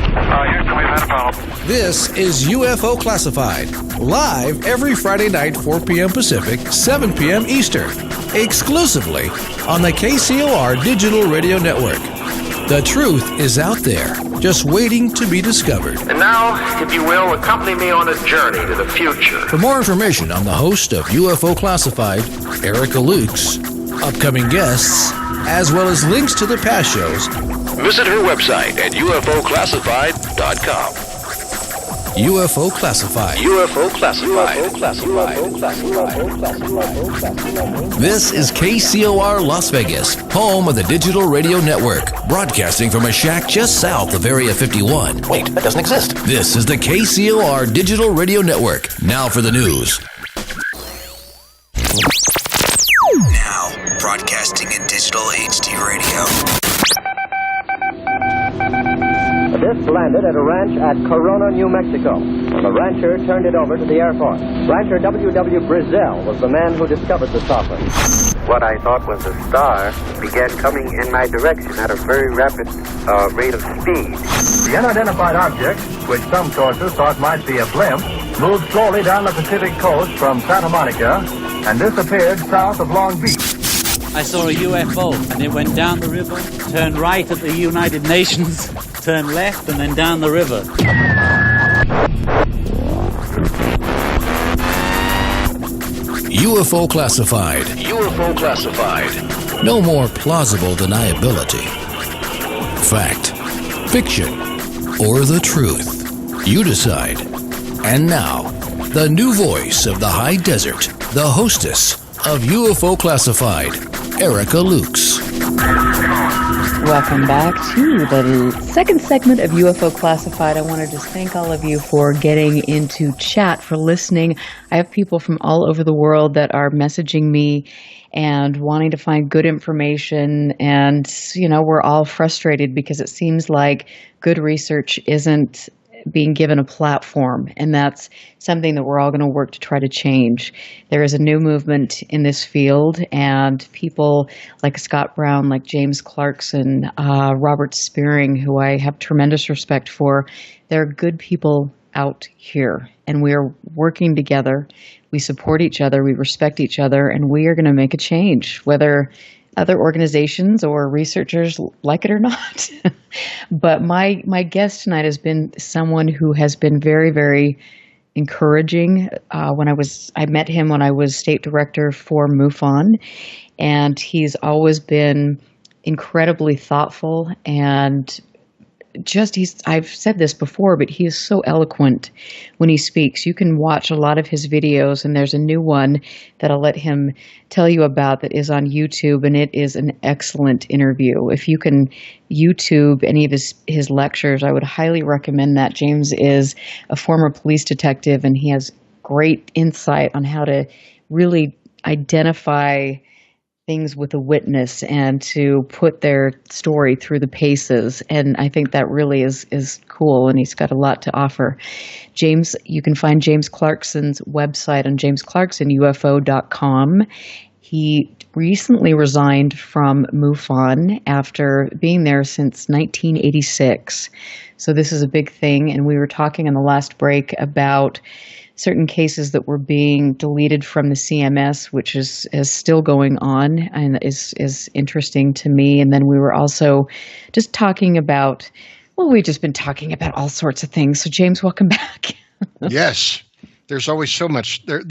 Houston, we've had a problem. This is UFO Classified, live every Friday night, 4 p.m. Pacific, 7 p.m. Eastern, exclusively on the KCOR Digital Radio Network. The truth is out there, just waiting to be discovered. And now, if you will, accompany me on a journey to the future. For more information on the host of UFO Classified, Erica Lukes, upcoming guests, as well as links to the past shows, visit her website at UFOclassified.com. UFO Classified. UFO Classified. This is KCOR Las Vegas, home of the Digital Radio Network, broadcasting from a shack just south of Area 51. Wait, that doesn't exist. This is the KCOR Digital Radio Network. Now for the news. Now, broadcasting in digital HD radio. The disc landed at a ranch at Corona, New Mexico. The rancher turned it over to the Air Force. Rancher W.W. Brazil was the man who discovered the saucer. What I thought was a star began coming in my direction at a very rapid rate of speed. The unidentified object, which some sources thought might be a blimp, moved slowly down the Pacific coast from Santa Monica and disappeared south of Long Beach. I saw a UFO, and it went down the river, turned right at the United Nations, turned left, and then down the river. UFO Classified. UFO Classified. No more plausible deniability. Fact, fiction, or the truth. You decide. And now, the new voice of the high desert, the hostess of UFO Classified, Erica Lukes. Welcome back to the second segment of UFO Classified. I want to just thank all of you for getting into chat, for listening. I have people from all over the world that are messaging me and wanting to find good information. And, we're all frustrated because it seems like good research isn't being given a platform, and that's something that we're all going to work to try to change. There is a new movement in this field, and people like Scott Brown, like James Clarkson, Robert Spearing, who I have tremendous respect for, there are good people out here, and we are working together. We support each other, we respect each other, and we are going to make a change, whether other organizations or researchers like it or not. But my guest tonight has been someone who has been very, very encouraging. I met him when I was state director for MUFON, and he's always been incredibly thoughtful and I've said this before, but he is so eloquent when he speaks. You can watch a lot of his videos, and there's a new one that I'll let him tell you about that is on YouTube, and it is an excellent interview. If you can YouTube any of his lectures, I would highly recommend that. James is a former police detective, and he has great insight on how to really identify things with a witness and to put their story through the paces. And I think that really is cool, and he's got a lot to offer. James, you can find James Clarkson's website on jamesclarksonufo.com. He recently resigned from MUFON after being there since 1986. So this is a big thing, and we were talking in the last break about certain cases that were being deleted from the CMS, which is still going on and is interesting to me. And then we were also just talking about, we've just been talking about all sorts of things. So James, welcome back. Yes, there's always so much there.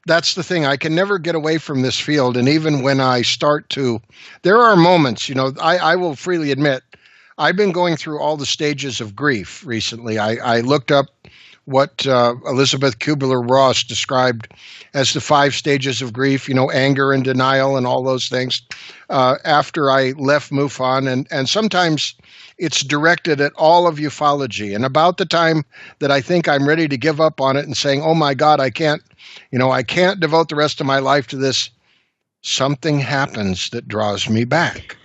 That's the thing. I can never get away from this field. And even when I start to, there are moments, I will freely admit, I've been going through all the stages of grief recently. I looked up what Elizabeth Kubler-Ross described as the 5 stages of grief, anger and denial and all those things, after I left MUFON. And sometimes it's directed at all of ufology. And about the time that I think I'm ready to give up on it and saying, oh my God, I can't devote the rest of my life to this, something happens that draws me back.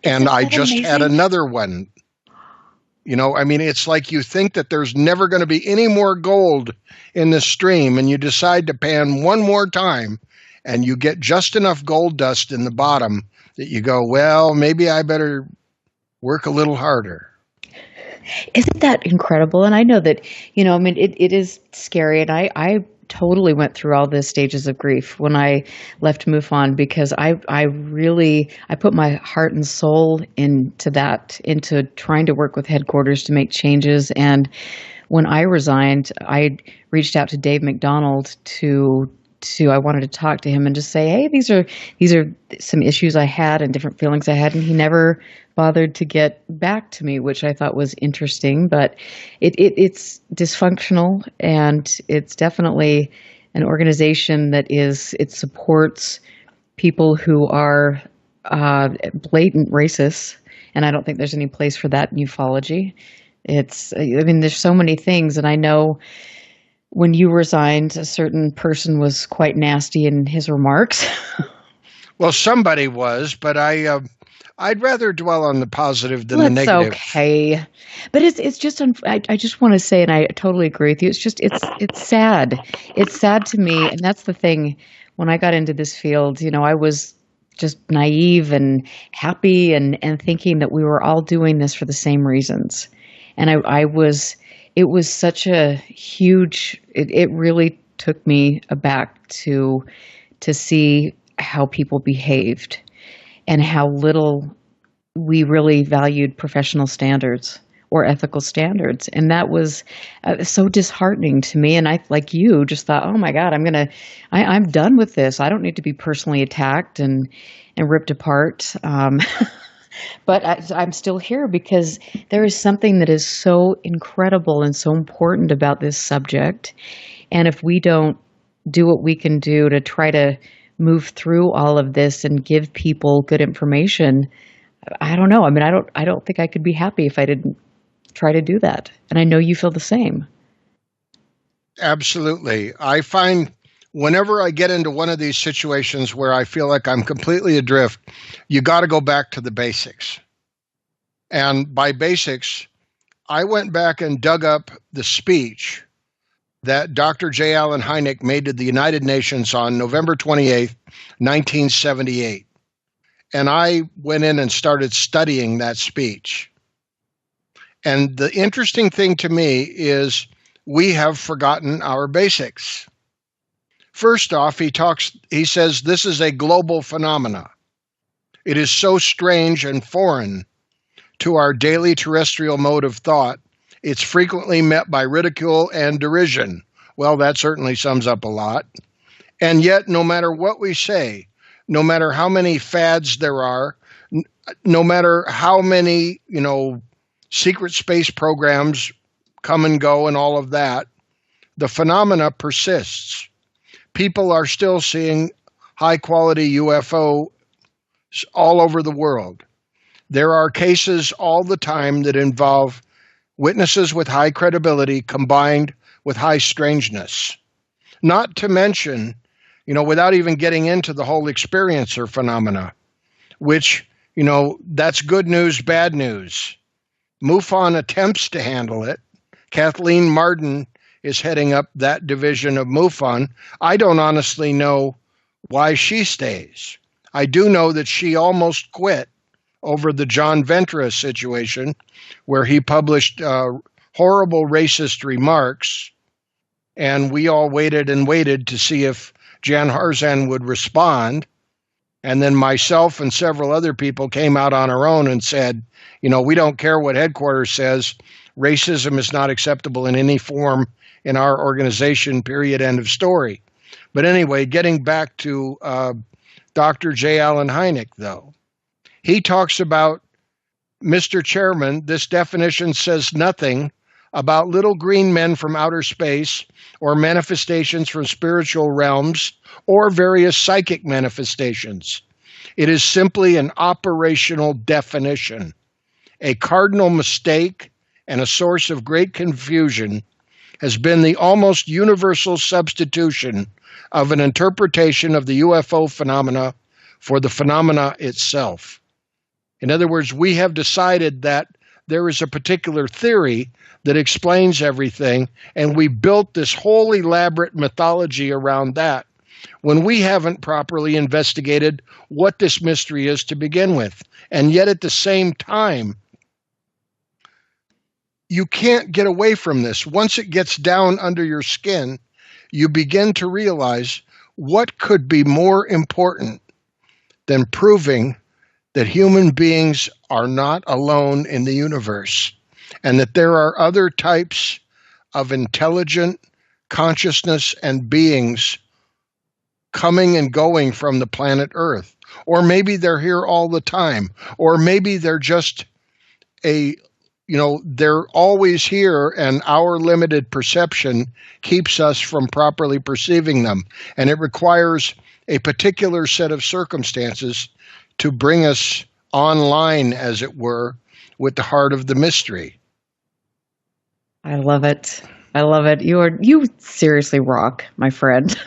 And I just had another one. It's like you think that there's never going to be any more gold in the stream, and you decide to pan one more time, and you get just enough gold dust in the bottom that you go, well, maybe I better work a little harder. Isn't that incredible? And I know that, it is scary, and I totally went through all the stages of grief when I left MUFON, because I put my heart and soul into trying to work with headquarters to make changes. And when I resigned, I reached out to Dave McDonald I wanted to talk to him and just say, hey, these are some issues I had and different feelings I had, and he never bothered to get back to me, which I thought was interesting. But it's dysfunctional, and it's definitely an organization that it supports people who are blatant racists, and I don't think there's any place for that in ufology. There's so many things, and I know when you resigned, a certain person was quite nasty in his remarks. Well, somebody was, but I'd rather dwell on the positive than the negative. That's okay. But it's just, I just want to say, and I totally agree with you, it's sad. It's sad to me, and that's the thing. When I got into this field, I was just naive and happy and thinking that we were all doing this for the same reasons. And it was such a huge, it really took me aback to see how people behaved and how little we really valued professional standards or ethical standards. And that was so disheartening to me. And I, like you, just thought, oh my God, I'm done with this. I don't need to be personally attacked and ripped apart. But I'm still here because there is something that is so incredible and so important about this subject. And if we don't do what we can do to try to move through all of this and give people good information, I don't know. I don't think I could be happy if I didn't try to do that. And I know you feel the same. Absolutely. I find whenever I get into one of these situations where I feel like I'm completely adrift, you got to go back to the basics. And by basics, I went back and dug up the speech that Dr. J. Allen Hynek made to the United Nations on November 28th, 1978. And I went in and started studying that speech. And the interesting thing to me is we have forgotten our basics. First off, he says this is a global phenomena. It is so strange and foreign to our daily terrestrial mode of thought It's frequently met by ridicule and derision. Well, that certainly sums up a lot. And yet, no matter what we say, no matter how many fads there are, no matter how many, secret space programs come and go and all of that, the phenomena persists. People are still seeing high-quality UFO all over the world. There are cases all the time that involve witnesses with high credibility combined with high strangeness. Not to mention, without even getting into the whole experiencer phenomena, which, that's good news, bad news. MUFON attempts to handle it. Kathleen Marden is heading up that division of MUFON. I don't honestly know why she stays. I do know that she almost quit over the John Ventura situation, where he published horrible racist remarks, and we all waited and waited to see if Jan Harzan would respond. And then myself and several other people came out on our own and said, we don't care what headquarters says. Racism is not acceptable in any form in our organization, period, end of story. But anyway, getting back to Dr. J. Allen Hynek, though. He talks about, Mr. Chairman, this definition says nothing about little green men from outer space or manifestations from spiritual realms or various psychic manifestations. It is simply an operational definition. A cardinal mistake and a source of great confusion has been the almost universal substitution of an interpretation of the UFO phenomena for the phenomena itself. In other words, we have decided that there is a particular theory that explains everything, and we built this whole elaborate mythology around that when we haven't properly investigated what this mystery is to begin with. And yet at the same time, you can't get away from this. Once it gets down under your skin, you begin to realize what could be more important than proving that human beings are not alone in the universe, and that there are other types of intelligent consciousness and beings coming and going from the planet Earth. Or maybe they're here all the time, or maybe they're just they're always here, and our limited perception keeps us from properly perceiving them. And it requires a particular set of circumstances to bring us online, as it were, with the heart of the mystery. I love it. I love it. You seriously rock, my friend.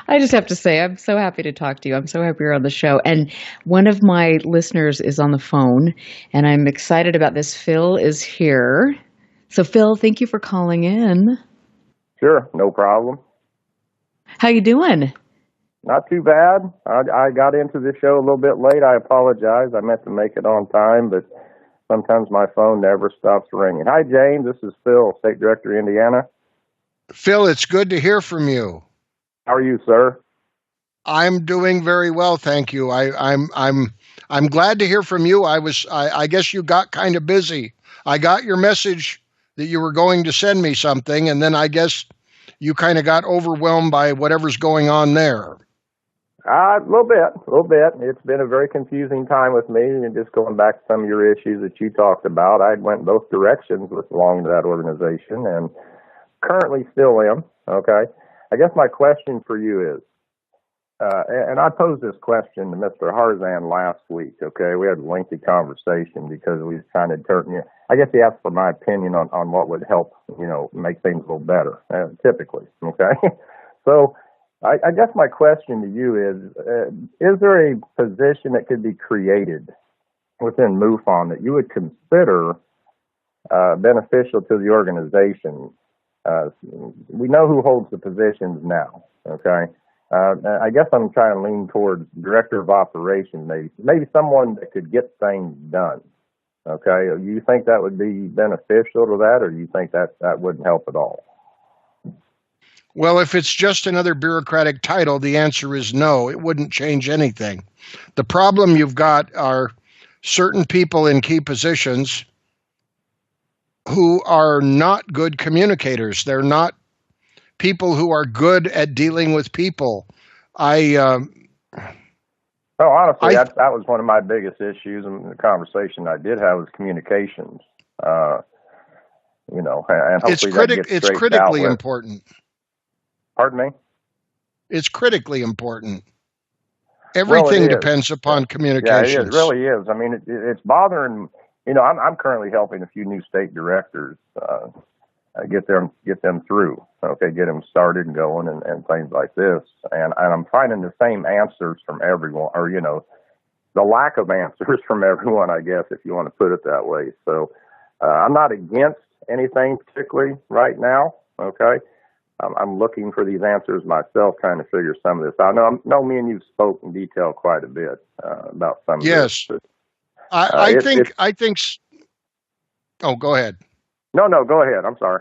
I just have to say, I'm so happy to talk to you. I'm so happy you're on the show. And one of my listeners is on the phone, and I'm excited about this. Phil is here. So, Phil, thank you for calling in. Sure, no problem. How you doing? Not too bad. I got into this show a little bit late. I apologize. I meant to make it on time, but sometimes my phone never stops ringing. Hi, James. This is Phil, State Director, Indiana. Phil, it's good to hear from you. How are you, sir? I'm doing very well, thank you. I'm glad to hear from you. I guess you got kind of busy. I got your message that you were going to send me something, and then I guess you kind of got overwhelmed by whatever's going on there. A little bit. It's been a very confusing time with me, and just going back to some of your issues that you talked about. I went both directions with belonging to that organization, and currently still am. Okay. I guess my question for you is, and I posed this question to Mr. Harzan last week. Okay, we had a lengthy conversation because we kind of I guess he asked for my opinion on what would help, make things a little better. Typically, okay. So, I guess my question to you is there a position that could be created within MUFON that you would consider beneficial to the organization? We know who holds the positions now, okay? I guess I'm trying to lean towards Director of Operations, maybe someone that could get things done, okay? You think that would be beneficial to that, or you think that wouldn't help at all? Well, if it's just another bureaucratic title, the answer is no. It wouldn't change anything. The problem you've got are certain people in key positions who are not good communicators. They're not people who are good at dealing with people. Honestly, that was one of my biggest issues in the conversation I did have was communications. And hopefully it's critically important. Pardon me? It's critically important. Everything depends upon communications. Yeah, it really is. I mean, it's bothering. I'm currently helping a few new state directors get them through. Okay, get them started and going and things like this. And I'm finding the same answers from everyone, or the lack of answers from everyone, I guess, if you want to put it that way. So I'm not against anything particularly right now. Okay. I'm looking for these answers myself, trying to figure some of this out. I know me and you spoke in detail quite a bit about some of this. Yes. I think. Oh, go ahead. No, go ahead. I'm sorry.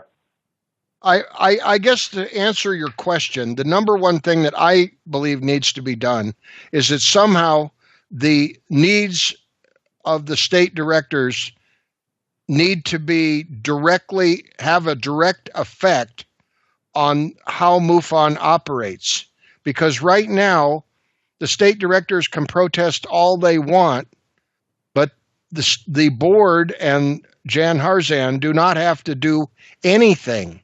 I guess to answer your question, the number one thing that I believe needs to be done is that somehow the needs of the state directors need to be have a direct effect on how MUFON operates. Because right now, the state directors can protest all they want, but the board and Jan Harzan do not have to do anything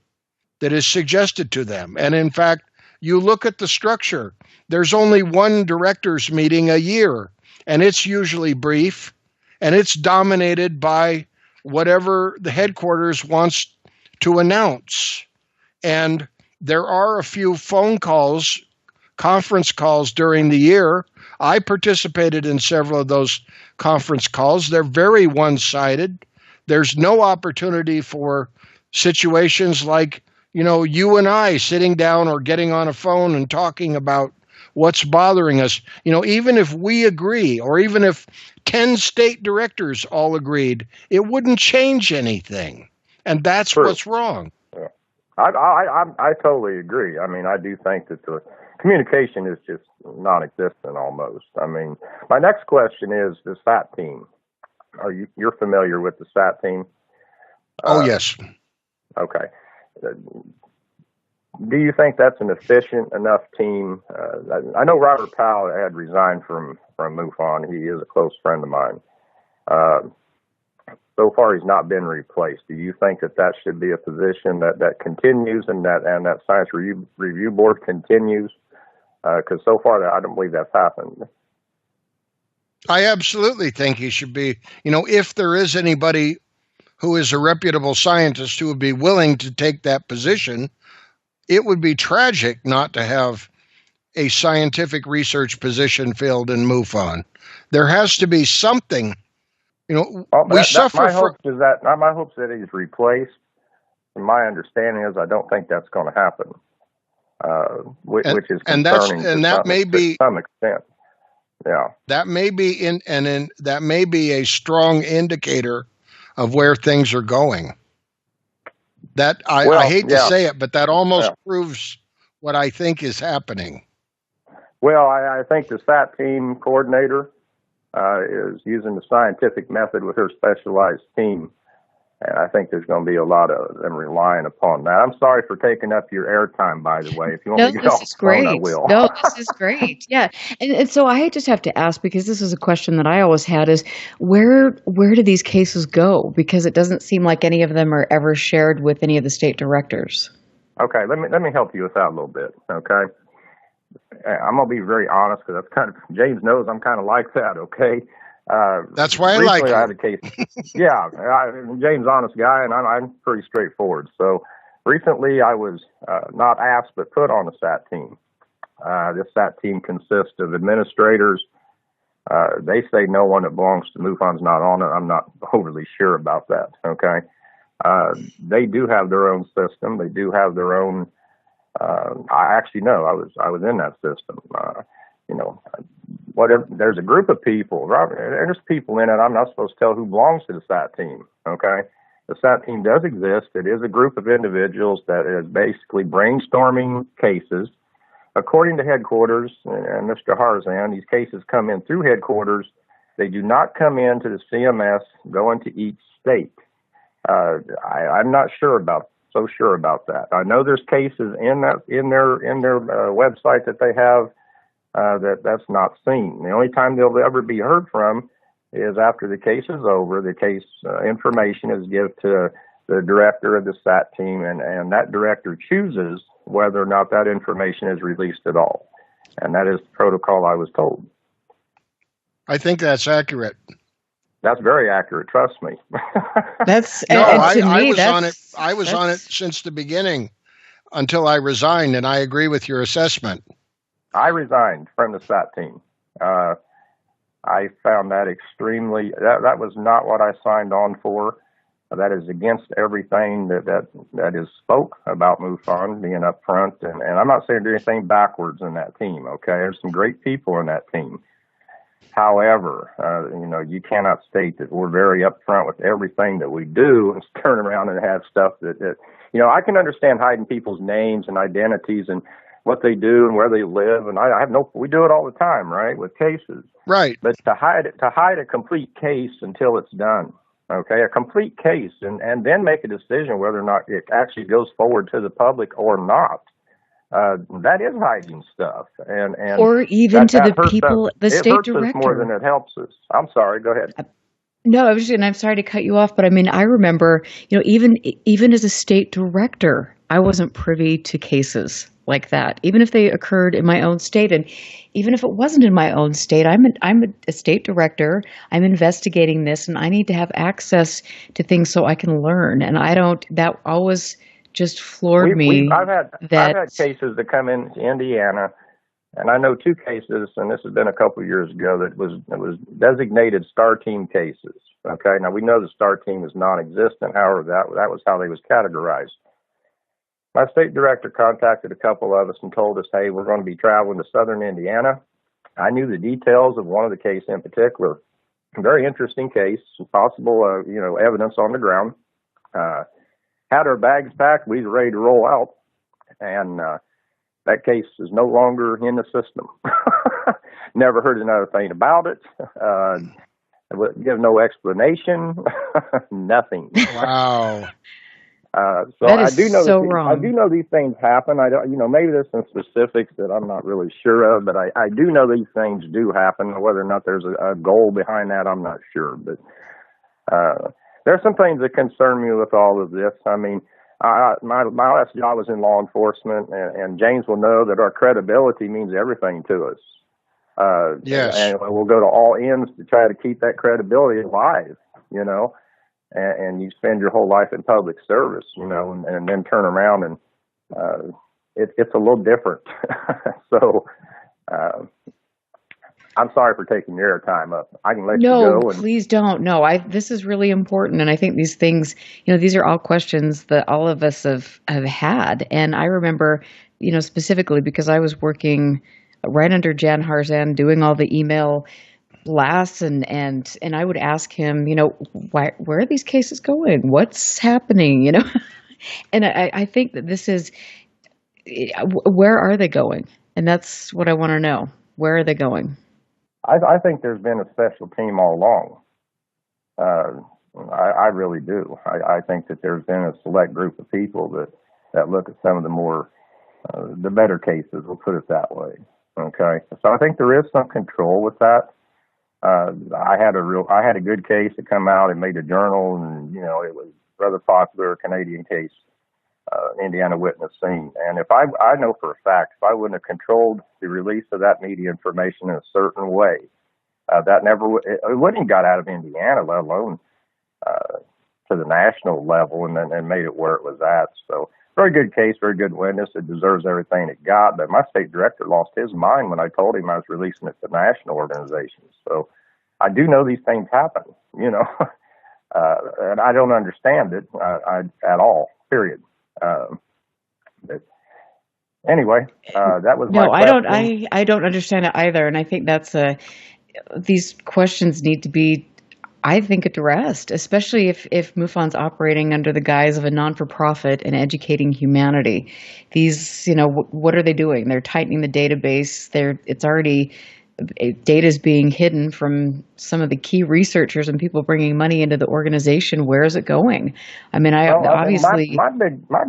that is suggested to them. And in fact, you look at the structure, there's only one directors meeting a year, and it's usually brief, and it's dominated by whatever the headquarters wants to announce. And there are a few conference calls during the year. I participated in several of those conference calls. They're very one-sided. There's no opportunity for situations like, you and I sitting down or getting on a phone and talking about what's bothering us. Even if we agree, or even if 10 state directors all agreed, it wouldn't change anything. And that's True. What's wrong. Yeah. I totally agree. I mean, I do think that the communication is just non-existent almost. I mean, my next question is the SAT team. You're familiar with the SAT team? Oh, yes. Okay. Do you think that's an efficient enough team? I know Robert Powell had resigned from MUFON. He is a close friend of mine. So far, he's not been replaced. Do you think that should be a position that continues and that Science Review Board continues? Because so far, I don't believe that's happened. I absolutely think he should be. If there is anybody who is a reputable scientist who would be willing to take that position, it would be tragic not to have a scientific research position filled in MUFON. There has to be something. We suffer my hopes that he's replaced. And my understanding is I don't think that's going to happen, which is concerning to some extent. Yeah, that may be that may be a strong indicator of where things are going. That I hate to say it, but that almost proves what I think is happening. Well, I think the SAT team coordinator is using the scientific method with her specialized team. And I think there's going to be a lot of them relying upon that. I'm sorry for taking up your airtime, by the way. If you want me to get off the phone, I will. No, this is great. Yeah. And so I just have to ask, because this is a question that I always had, is where do these cases go? Because it doesn't seem like any of them are ever shared with any of the state directors. Okay, let me help you with that a little bit, okay? I'm going to be very honest, because that's kind of, James knows I'm kind of like that, okay? That's why I like it. I had a case. Yeah, James, honest guy, and I'm pretty straightforward. So recently, I was not asked but put on a SAT team. This SAT team consists of administrators. They say no one that belongs to MUFON's not on it. I'm not overly sure about that. Okay, they do have their own system. They do have their own. I actually know I was in that system. Whatever. There's a group of people. There's people in it. I'm not supposed to tell who belongs to the SAT team. Okay, the SAT team does exist. It is a group of individuals that is basically brainstorming cases. According to headquarters and Mr. Harzan, these cases come in through headquarters. They do not come into the CMS, go into each state. I'm not so sure about that. I know there's cases in their website that they have that's not seen. The only time they'll ever be heard from is after the case is over. The case information is given to the director of the SAT team, and that director chooses whether or not that information is released at all. And that is the protocol I was told. I think that's accurate. That's very accurate. Trust me. That's no. I was that's, on it. I was on it since the beginning until I resigned, and I agree with your assessment. I resigned from the SAT team. I found that extremely. That was not what I signed on for. That is against everything that is spoke about MUFON being up front. And I'm not saying do anything backwards in that team, okay? There's some great people in that team. However, you cannot state that we're very upfront with everything that we do and turn around and have stuff that I can understand hiding people's names and identities and what they do and where they live. And we do it all the time, right? With cases. Right. But to hide a complete case until it's done. Okay, a complete case, and then make a decision whether or not it actually goes forward to the public or not. That is hiding stuff, and or even to the people, the state director. It hurts us more than it helps us. I'm sorry. Go ahead. No, I'm sorry to cut you off, but I mean, I remember, even as a state director, I wasn't privy to cases like that, even if they occurred in my own state. And even if it wasn't in my own state, I'm a state director. I'm investigating this, and I need to have access to things so I can learn. And that always just floored me. I've had cases that come in Indiana, and I know two cases, and this has been a couple of years ago, that was designated STAR team cases. Okay, now we know the STAR team is non-existent. However, that was how they was categorized. My state director contacted a couple of us and told us, hey, we're going to be traveling to southern Indiana. I knew the details of one of the cases in particular. A very interesting case, possible, evidence on the ground. Had our bags packed. We were ready to roll out. And that case is no longer in the system. Never heard another thing about it. Give no explanation. Nothing. Wow. So I do know these things happen. I don't, maybe there's some specifics that I'm not really sure of, but I do know these things do happen. Whether or not there's a goal behind that, I'm not sure. But there's some things that concern me with all of this. I mean, my last job was in law enforcement, and James will know that our credibility means everything to us. Yes. And we'll go to all ends to try to keep that credibility alive, and you spend your whole life in public service, and then turn around and it's a little different. So I'm sorry for taking your time up. I can let you go. No, please don't. No, this is really important. And I think these things, these are all questions that all of us have had. And I remember, specifically because I was working right under Jan Harzan, doing all the email blasts, and I would ask him, where are these cases going? What's happening? And I think that this is, where are they going? And that's what I want to know. Where are they going? I think there's been a special team all along. I really do. I think that there's been a select group of people that look at some of the more, the better cases, we'll put it that way. Okay. So I think there is some control with that. I had a good case that come out and made a journal, and it was rather popular, Canadian case, Indiana witness scene. And if I know for a fact, if I wouldn't have controlled the release of that media information in a certain way, it wouldn't have got out of Indiana, let alone to the national level, and made it where it was at. So very good case, very good witness. It deserves everything it got. But my state director lost his mind when I told him I was releasing it to national organizations. So I do know these things happen, and I don't understand it at all, period. But anyway, that was my question. I don't understand it either. And I think these questions need to be, I think, addressed, especially if MUFON's operating under the guise of a non-for-profit and educating humanity. These, what are they doing? They're tightening the database. It's already data is being hidden from some of the key researchers and people bringing money into the organization. Where is it going? I mean, obviously my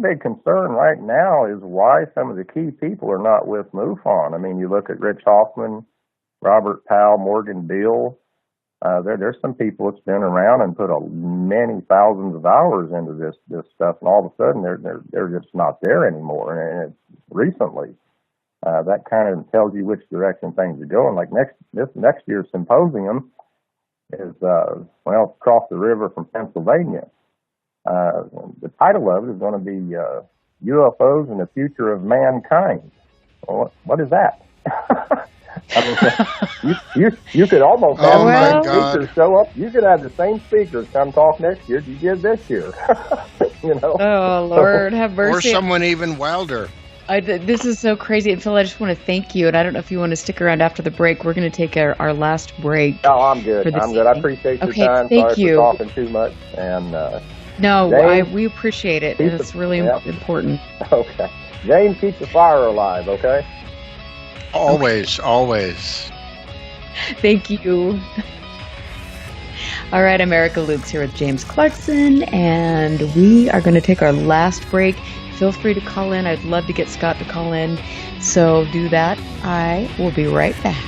big concern right now is why some of the key people are not with MUFON. I mean, you look at Rich Hoffman, Robert Powell, Morgan Beale. There's some people that's been around and put many thousands of hours into this stuff, and all of a sudden they're just not there anymore. And it's recently. That kind of tells you which direction things are going. Like this next year's symposium is across the river from Pennsylvania. The title of it is going to be UFOs and the Future of Mankind. Well, what is that? I mean, you could almost have the same speakers show up. You could have the same speakers come talk next year as you did this year. You know? Oh Lord, have mercy. Or someone even wilder. This is so crazy. And Phil, I just want to thank you. And I don't know if you want to stick around after the break. We're going to take our last break. No, I'm good. I'm good. I appreciate your time. Thank you. Sorry for talking too much. And no, James, we appreciate it. And it's really important. Okay. James, keep the fire alive, okay? Always, always. Thank you. All right, I'm Erica Lukes here with James Clarkson, and we are going to take our last break. Feel free to call in. I'd love to get Scott to call in. So do that. I will be right back.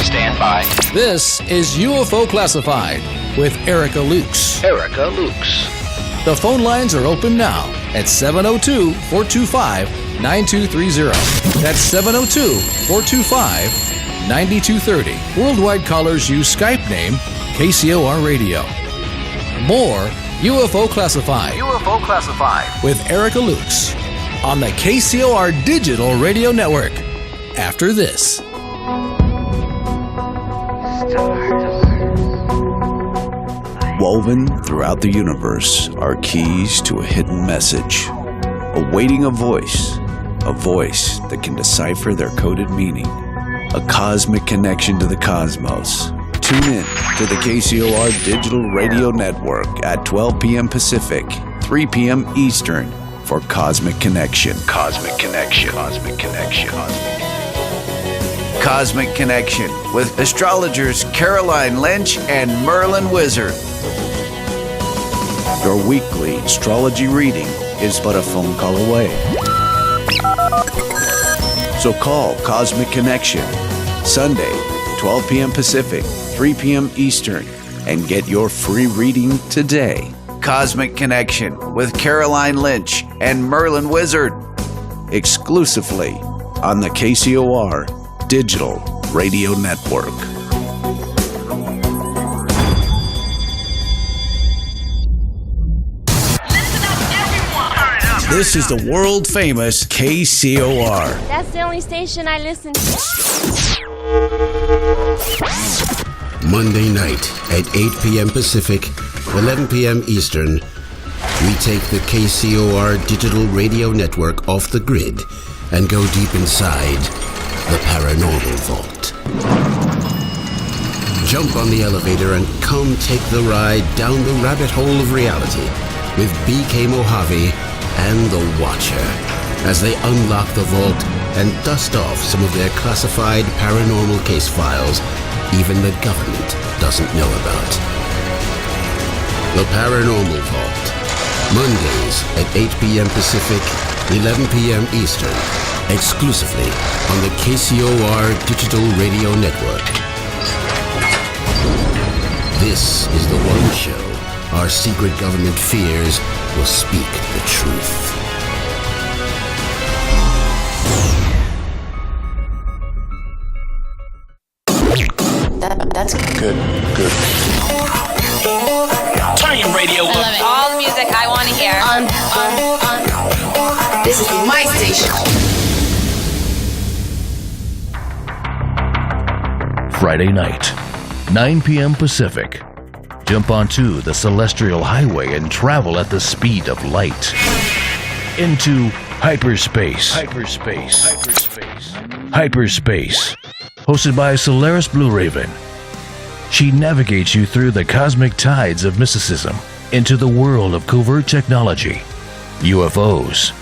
Stand by. This is UFO Classified with Erica Lukes. Erica Lukes. The phone lines are open now at 702-425-9230. That's 702-425-9230. Worldwide callers use Skype name KCOR Radio. More UFO Classified. UFO Classified. With Erica Lukes on the KCOR Digital Radio Network. After this. Woven throughout the universe are keys to a hidden message, awaiting a voice that can decipher their coded meaning, a cosmic connection to the cosmos. Tune in to the KCOR Digital Radio Network at 12 p.m. Pacific, 3 p.m. Eastern for Cosmic Connection. Cosmic Connection. Cosmic Connection. Cosmic Connection with astrologers Caroline Lynch and Merlin Wizard. Your weekly astrology reading is but a phone call away. So call Cosmic Connection, Sunday, 12 p.m. Pacific, 3 p.m. Eastern, and get your free reading today. Cosmic Connection with Caroline Lynch and Merlin Wizard, exclusively on the KCOR Digital Radio Network. This is the world-famous KCOR. That's the only station I listen to. Monday night at 8 p.m. Pacific, 11 p.m. Eastern, we take the KCOR Digital Radio Network off the grid and go deep inside the paranormal vault. Jump on the elevator and come take the ride down the rabbit hole of reality with BK Mojave and the Watcher as they unlock the vault and dust off some of their classified paranormal case files even the government doesn't know about. The Paranormal Vault, Mondays at 8 p.m. Pacific, 11 p.m. Eastern, exclusively on the KCOR Digital Radio Network. This is the one show our secret government fears will speak the truth. That's good. Turn your radio up. I love it. All the music I want to hear. This is my station. Friday night, 9 p.m. Pacific. Jump onto the Celestial Highway and travel at the speed of light. Into hyperspace. Hyperspace. Hosted by Solaris Blue Raven. She navigates you through the cosmic tides of mysticism into the world of covert technology, UFOs,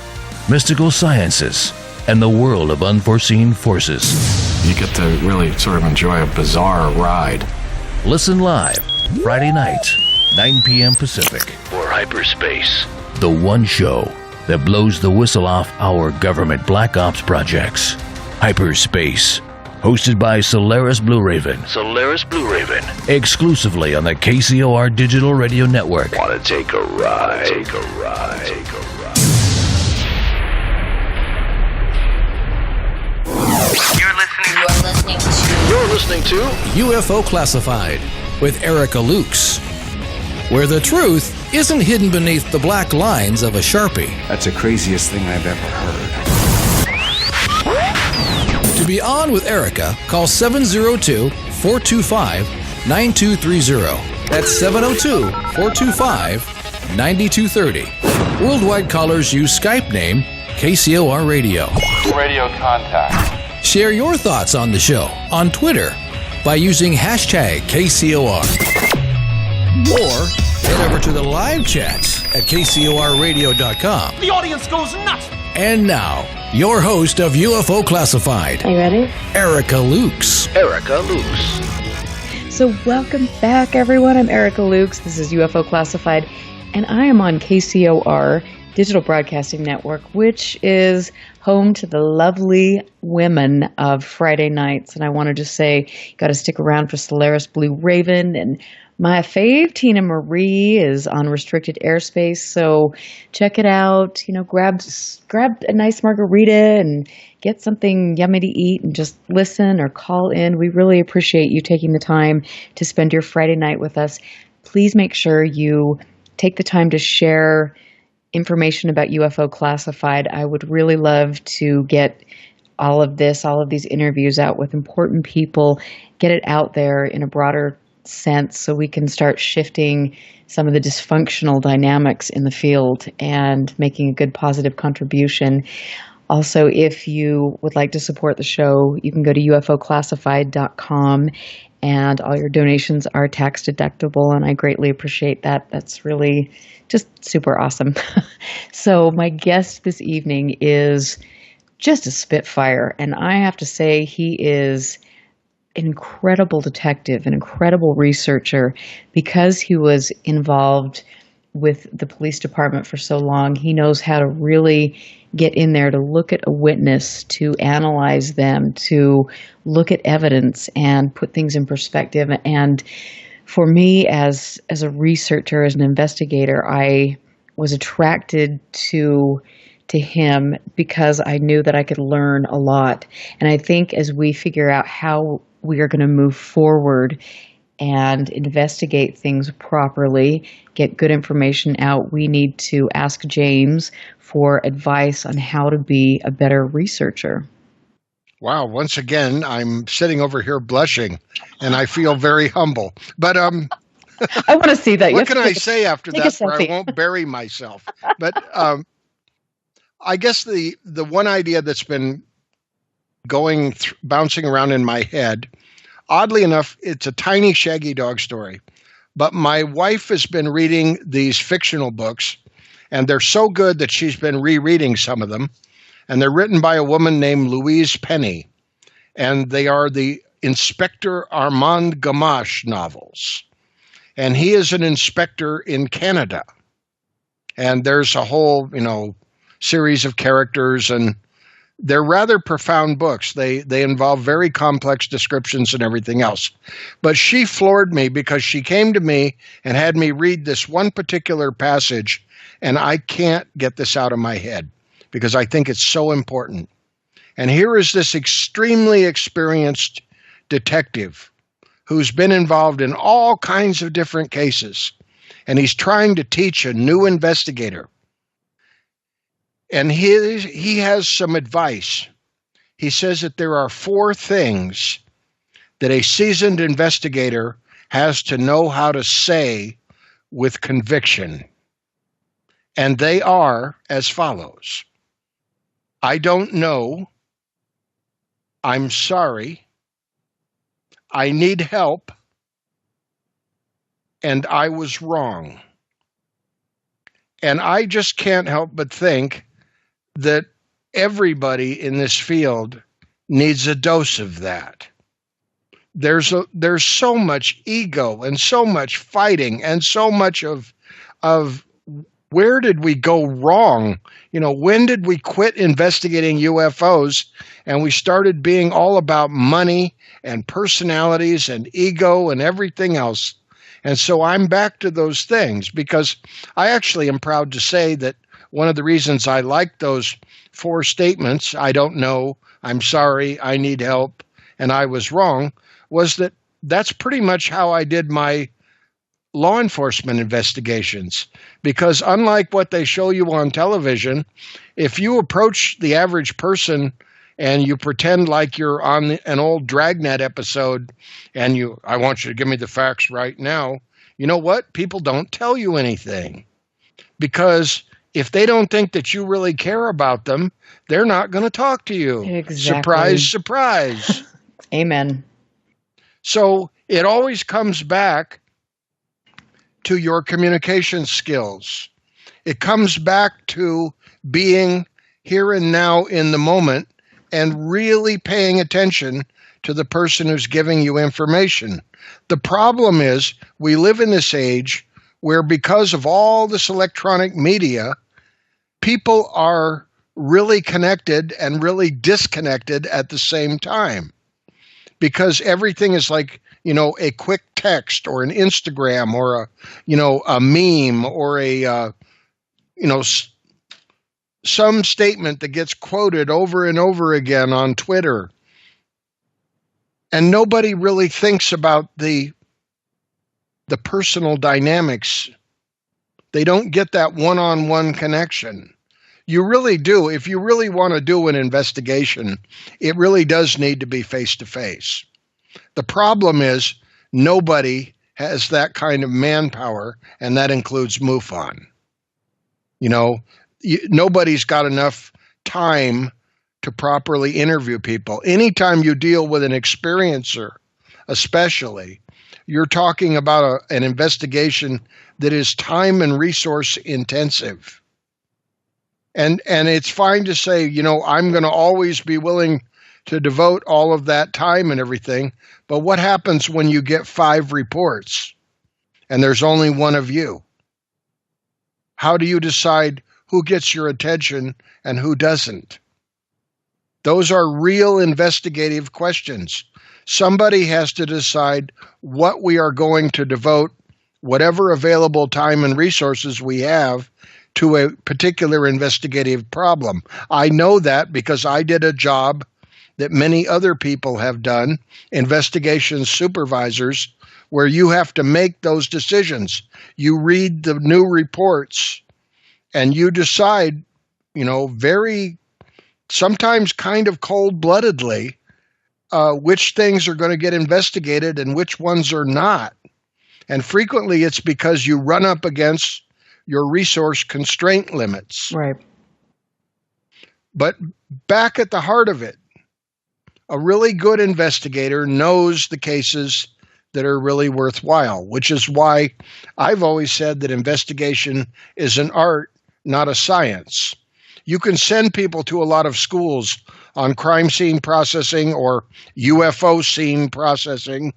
mystical sciences, and the world of unforeseen forces. You get to really sort of enjoy a bizarre ride. Listen live, Friday night, 9 p.m. Pacific, for Hyperspace, the one show that blows the whistle off our government black ops projects. Hyperspace, hosted by Solaris Blue Raven. Solaris Blue Raven. Exclusively on the KCOR Digital Radio Network. Want to take a ride? Take a ride. Take a ride. You're listening to UFO Classified with Erica Lukes, where the truth isn't hidden beneath the black lines of a Sharpie. That's the craziest thing I've ever heard. To be on with Erica, call 702-425-9230. That's 702-425-9230. Worldwide callers use Skype name KCOR Radio. Radio contact. Share your thoughts on the show on Twitter by using hashtag KCOR. Or head over to the live chats at KCORradio.com. The audience goes nuts. And now, your host of UFO Classified. Are you ready? Erica Lukes. Erica Lukes. So welcome back, everyone. I'm Erica Lukes. This is UFO Classified, and I am on KCOR Digital Broadcasting Network, which is home to the lovely women of Friday nights. And I want to just say, you got to stick around for Solaris Blue Raven. And my fave, Tina Marie, is on restricted airspace. So check it out. You know, grab a nice margarita and get something yummy to eat and just listen or call in. We really appreciate you taking the time to spend your Friday night with us. Please make sure you take the time to share information about UFO Classified. I would really love to get all of these interviews out with important people, get it out there in a broader sense so we can start shifting some of the dysfunctional dynamics in the field and making a good positive contribution. Also, if you would like to support the show, you can go to ufoclassified.com, and all your donations are tax deductible, and I greatly appreciate that. That's really just super awesome. So my guest this evening is just a spitfire, and I have to say he is an incredible detective, an incredible researcher. Because he was involved with the police department for so long, he knows how to really get in there to look at a witness, to analyze them, to look at evidence and put things in perspective. And for me, as a researcher, as an investigator, I was attracted to him because I knew that I could learn a lot. And I think as we figure out how we are going to move forward and investigate things properly, get good information out, we need to ask James for advice on how to be a better researcher. Wow, once again, I'm sitting over here blushing, and I feel very humble. But I want to see that. What can I say after that where I won't bury myself? But I guess the one idea that's been bouncing around in my head, oddly enough, it's a tiny shaggy dog story. But my wife has been reading these fictional books, and they're so good that she's been rereading some of them. And they're written by a woman named Louise Penny. And they are the Inspector Armand Gamache novels. And he is an inspector in Canada. And there's a whole, series of characters, and they're rather profound books. They involve very complex descriptions and everything else. But she floored me because she came to me and had me read this one particular passage, and I can't get this out of my head because I think it's so important. And here is this extremely experienced detective who's been involved in all kinds of different cases, and he's trying to teach a new investigator. And he has some advice. He says that there are 4 things that a seasoned investigator has to know how to say with conviction. And they are as follows: I don't know. I'm sorry. I need help. And I was wrong. And I just can't help but think that everybody in this field needs a dose of that. There's so much ego and so much fighting and so much of where did we go wrong? When did we quit investigating UFOs and we started being all about money and personalities and ego and everything else? And so I'm back to those things because I actually am proud to say that one of the reasons I like those 4 statements, I don't know, I'm sorry, I need help, and I was wrong, was that that's pretty much how I did my law enforcement investigations. Because unlike what they show you on television, if you approach the average person and you pretend like you're on an old Dragnet episode and I want you to give me the facts right now, you know what? People don't tell you anything. Because if they don't think that you really care about them, they're not going to talk to you. Exactly. Surprise, surprise. Amen. So it always comes back to your communication skills. It comes back to being here and now in the moment and really paying attention to the person who's giving you information. The problem is we live in this age where because of all this electronic media, people are really connected and really disconnected at the same time. Because everything is like, a quick text or an Instagram or a meme or some statement that gets quoted over and over again on Twitter. And nobody really thinks about the personal dynamics. They don't get that one-on-one connection. You really do. If you really want to do an investigation, it really does need to be face-to-face. The problem is nobody has that kind of manpower, and that includes MUFON. Nobody's got enough time to properly interview people. Anytime you deal with an experiencer, especially, you're talking about an investigation that is time and resource intensive. And it's fine to say, I'm going to always be willing to devote all of that time and everything. But what happens when you get 5 reports and there's only one of you? How do you decide who gets your attention and who doesn't? Those are real investigative questions. Somebody has to decide what we are going to devote whatever available time and resources we have to a particular investigative problem. I know that because I did a job that many other people have done, investigation supervisors, where you have to make those decisions. You read the new reports and you decide, very sometimes kind of cold-bloodedly, which things are going to get investigated and which ones are not. And frequently it's because you run up against your resource constraint limits. Right. But back at the heart of it, a really good investigator knows the cases that are really worthwhile, which is why I've always said that investigation is an art, not a science. You can send people to a lot of schools on crime scene processing or UFO scene processing.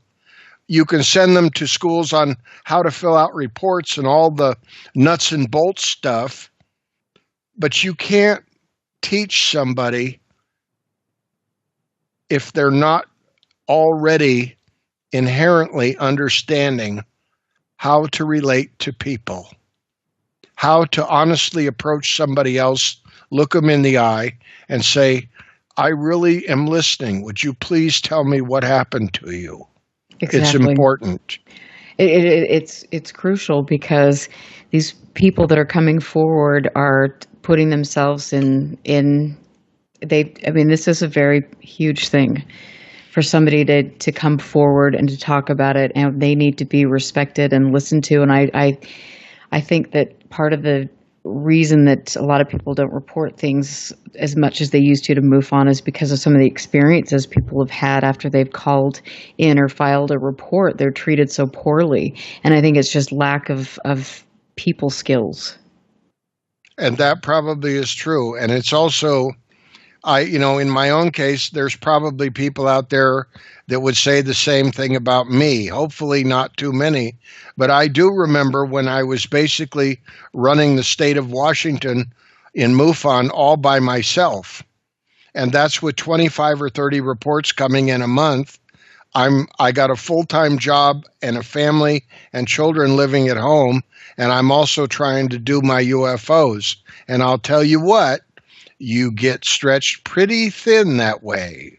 You can send them to schools on how to fill out reports and all the nuts and bolts stuff, but you can't teach somebody if they're not already inherently understanding how to relate to people, how to honestly approach somebody else, look them in the eye, and say, I really am listening. Would you please tell me what happened to you? Exactly. It's important. It's crucial because these people that are coming forward are putting themselves in this is a very huge thing for somebody to come forward and to talk about it, and they need to be respected and listened to. And I think that part of the reason that a lot of people don't report things as much as they used to MUFON is because of some of the experiences people have had after they've called in or filed a report. They're treated so poorly. And I think it's just lack of people skills. And that probably is true. And it's also, in my own case, there's probably people out there that would say the same thing about me. Hopefully not too many. But I do remember when I was basically running the state of Washington in MUFON all by myself. And that's with 25 or 30 reports coming in a month. I got a full-time job and a family and children living at home, and I'm also trying to do my UFOs. And I'll tell you what, you get stretched pretty thin that way.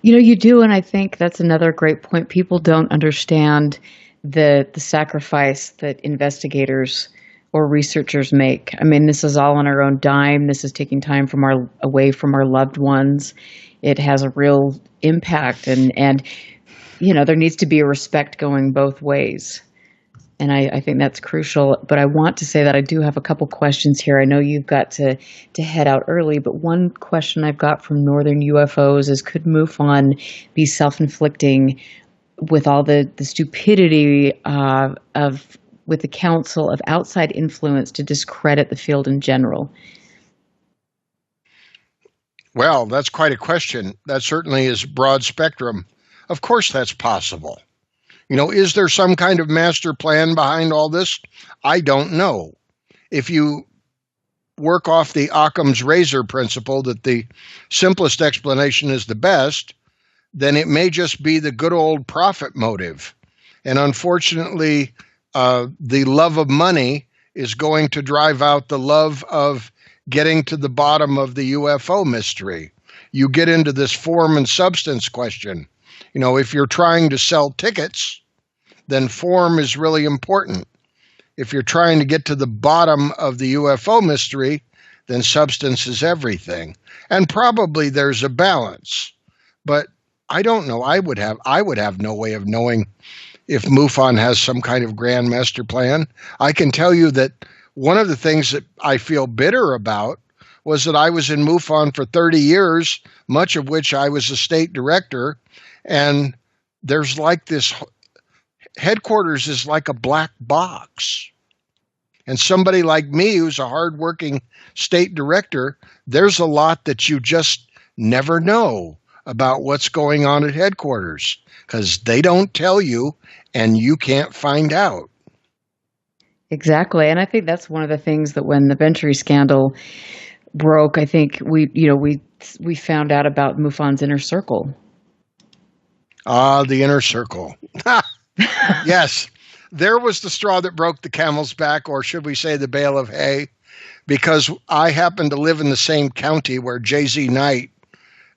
You do, and I think that's another great point. People don't understand the sacrifice that investigators or researchers make. I mean, this is all on our own dime. This is taking time away from our loved ones. It has a real impact, and there needs to be a respect going both ways. And I think that's crucial. But I want to say that I do have a couple questions here. I know you've got to head out early, but one question I've got from Northern UFOs is, could MUFON be self-inflicting with all the stupidity with the council of outside influence to discredit the field in general? Well, that's quite a question. That certainly is broad spectrum. Of course that's possible. Is there some kind of master plan behind all this? I don't know. If you work off the Occam's razor principle that the simplest explanation is the best, then it may just be the good old profit motive. And unfortunately, the love of money is going to drive out the love of getting to the bottom of the UFO mystery. You get into this form and substance question. If you're trying to sell tickets, then form is really important. If you're trying to get to the bottom of the UFO mystery, then substance is everything. And probably there's a balance. But I don't know. I would have no way of knowing if MUFON has some kind of grand master plan. I can tell you that one of the things that I feel bitter about was that I was in MUFON for 30 years, much of which I was a state director, and there's like this headquarters is like a black box. And somebody like me, who's a hardworking state director, there's a lot that you just never know about what's going on at headquarters because they don't tell you and you can't find out. Exactly. And I think that's one of the things that when the Venturi scandal broke, I think we found out about MUFON's inner circle. Ah, the inner circle. Yes, there was the straw that broke the camel's back, or should we say the bale of hay, because I happen to live in the same county where J.Z. Knight,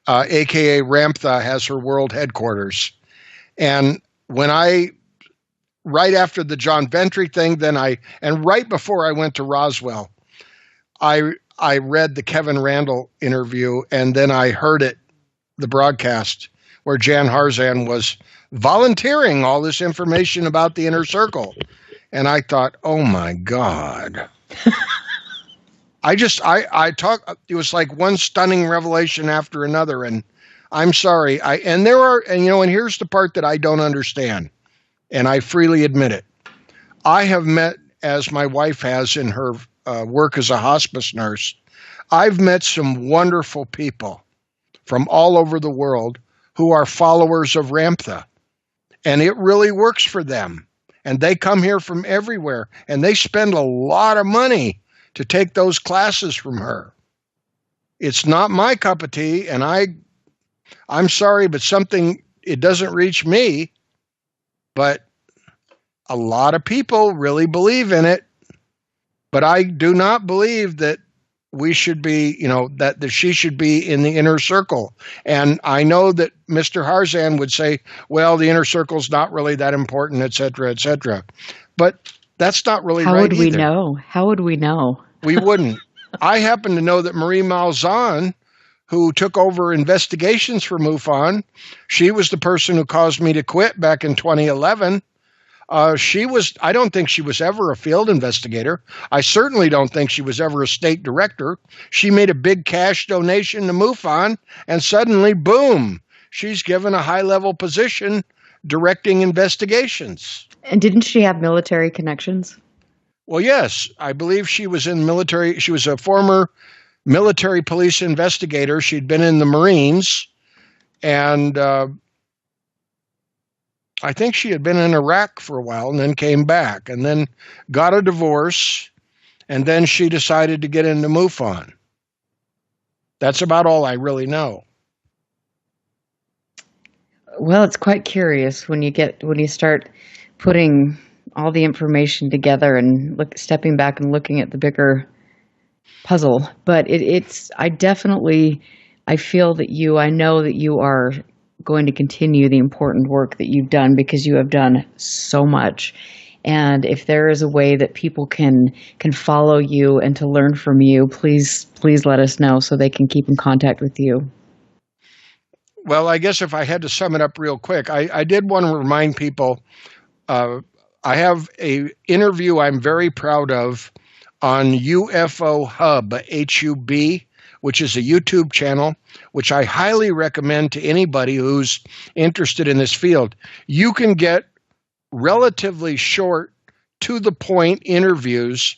a.k.a. Ramtha, has her world headquarters. And right after the John Venturi thing, and right before I went to Roswell, I read the Kevin Randall interview, and then I heard the broadcast where Jan Harzan was volunteering all this information about the inner circle. And I thought, oh my God. It was like one stunning revelation after another. And I'm sorry. And here's the part that I don't understand. And I freely admit it. I have met, as my wife has in her work as a hospice nurse, I've met some wonderful people from all over the world who are followers of Ramtha. And it really works for them. And they come here from everywhere. And they spend a lot of money to take those classes from her. It's not my cup of tea. And I'm sorry, but it doesn't reach me. But a lot of people really believe in it. But I do not believe that we should be, that she should be in the inner circle. And I know that Mr. Harzan would say, well, the inner circle's not really that important, et cetera, et cetera. But that's not really right either. How would we know? We wouldn't. I happen to know that Marie Malzahn, who took over investigations for MUFON, she was the person who caused me to quit back in 2011. I don't think she was ever a field investigator. I certainly don't think she was ever a state director. She made a big cash donation to MUFON, and suddenly, boom, she's given a high-level position directing investigations. And didn't she have military connections? Well, yes, I believe she was in military. She was a former military police investigator. She'd been in the Marines, and I think she had been in Iraq for a while and then came back and then got a divorce, and then she decided to get into MUFON. That's about all I really know. Well, it's quite curious when you start putting all the information together and stepping back and looking at the bigger puzzle. But I feel that I know that you are going to continue the important work that you've done, because you have done so much. And if there is a way that people can follow you and to learn from you, please let us know so they can keep in contact with you. Well, I guess if I had to sum it up real quick, I did want to remind people, I have a interview I'm very proud of on UFO Hub, HUB, which is a YouTube channel, which I highly recommend to anybody who's interested in this field. You can get relatively short, to-the-point interviews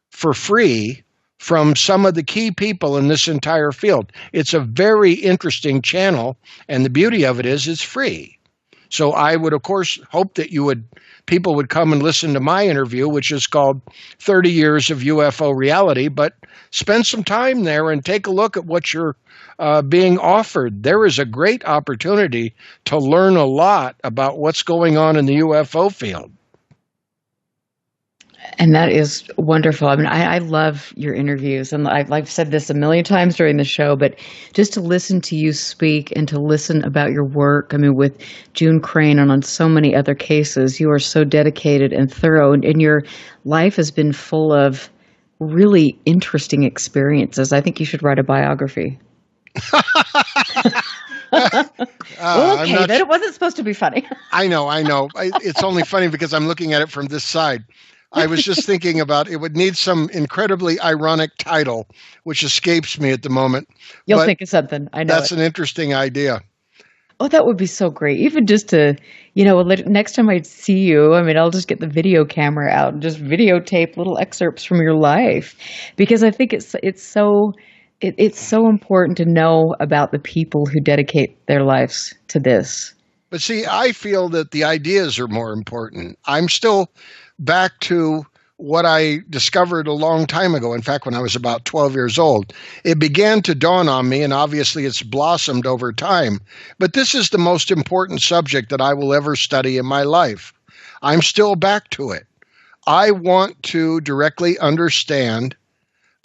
for free from some of the key people in this entire field. It's a very interesting channel, and the beauty of it is it's free. So I would, of course, hope that people would come and listen to my interview, which is called 30 Years of UFO Reality, but spend some time there and take a look at what you're being offered. There is a great opportunity to learn a lot about what's going on in the UFO field. And that is wonderful. I mean, I love your interviews, and I've said this a million times during the show, but just to listen to you speak and to listen about your work, I mean, with June Crane and on so many other cases, you are so dedicated and thorough, and your life has been full of really interesting experiences. I think you should write a biography. Okay, then it wasn't supposed to be funny. I know. It's only funny because I'm looking at it from this side. I was just thinking about it would need some incredibly ironic title, which escapes me at the moment. You'll think of something. I know. That's an interesting idea. Oh, that would be so great. Even just to, next time I see you, I mean, I'll just get the video camera out and just videotape little excerpts from your life, because I think it's so important to know about the people who dedicate their lives to this. But see, I feel that the ideas are more important. I'm still back to what I discovered a long time ago. In fact, when I was about 12 years old, it began to dawn on me, and obviously it's blossomed over time. But this is the most important subject that I will ever study in my life. I'm still back to it. I want to directly understand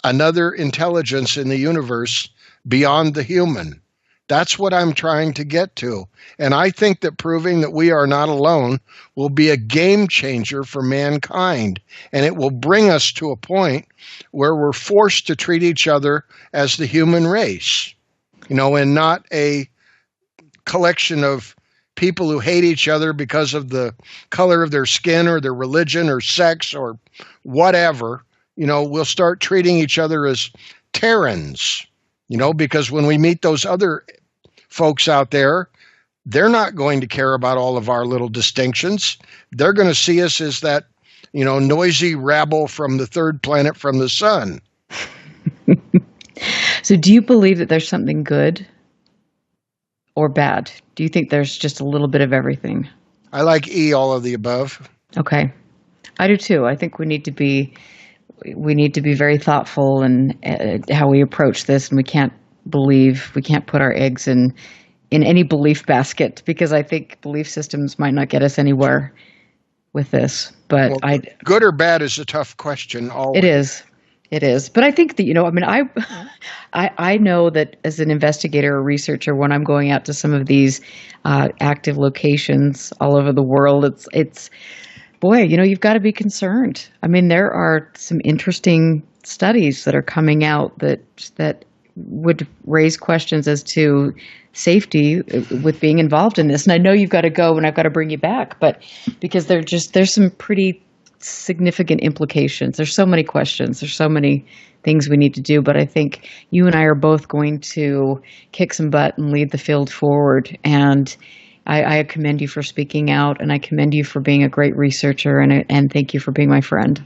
another intelligence in the universe beyond the human. That's what I'm trying to get to. And I think that proving that we are not alone will be a game changer for mankind. And it will bring us to a point where we're forced to treat each other as the human race, and not a collection of people who hate each other because of the color of their skin or their religion or sex or whatever. We'll start treating each other as Terrans, because when we meet those other folks out there, they're not going to care about all of our little distinctions. They're going to see us as that, noisy rabble from the third planet from the sun. So do you believe that there's something good or bad? Do you think there's just a little bit of everything? I like all of the above. Okay. I do too. I think we need to be very thoughtful in how we approach this, and we can't put our eggs in any belief basket, because I think belief systems might not get us anywhere with this. But good or bad is a tough question. Always. It is. But I think that, I know that as an investigator or researcher, when I'm going out to some of these active locations all over the world, it's boy, you've got to be concerned. I mean, there are some interesting studies that are coming out that would raise questions as to safety with being involved in this. And I know you've got to go, and I've got to bring you back, but because there's some pretty significant implications. There's so many questions. There's so many things we need to do, but I think you and I are both going to kick some butt and lead the field forward. And I commend you for speaking out, and I commend you for being a great researcher, and thank you for being my friend.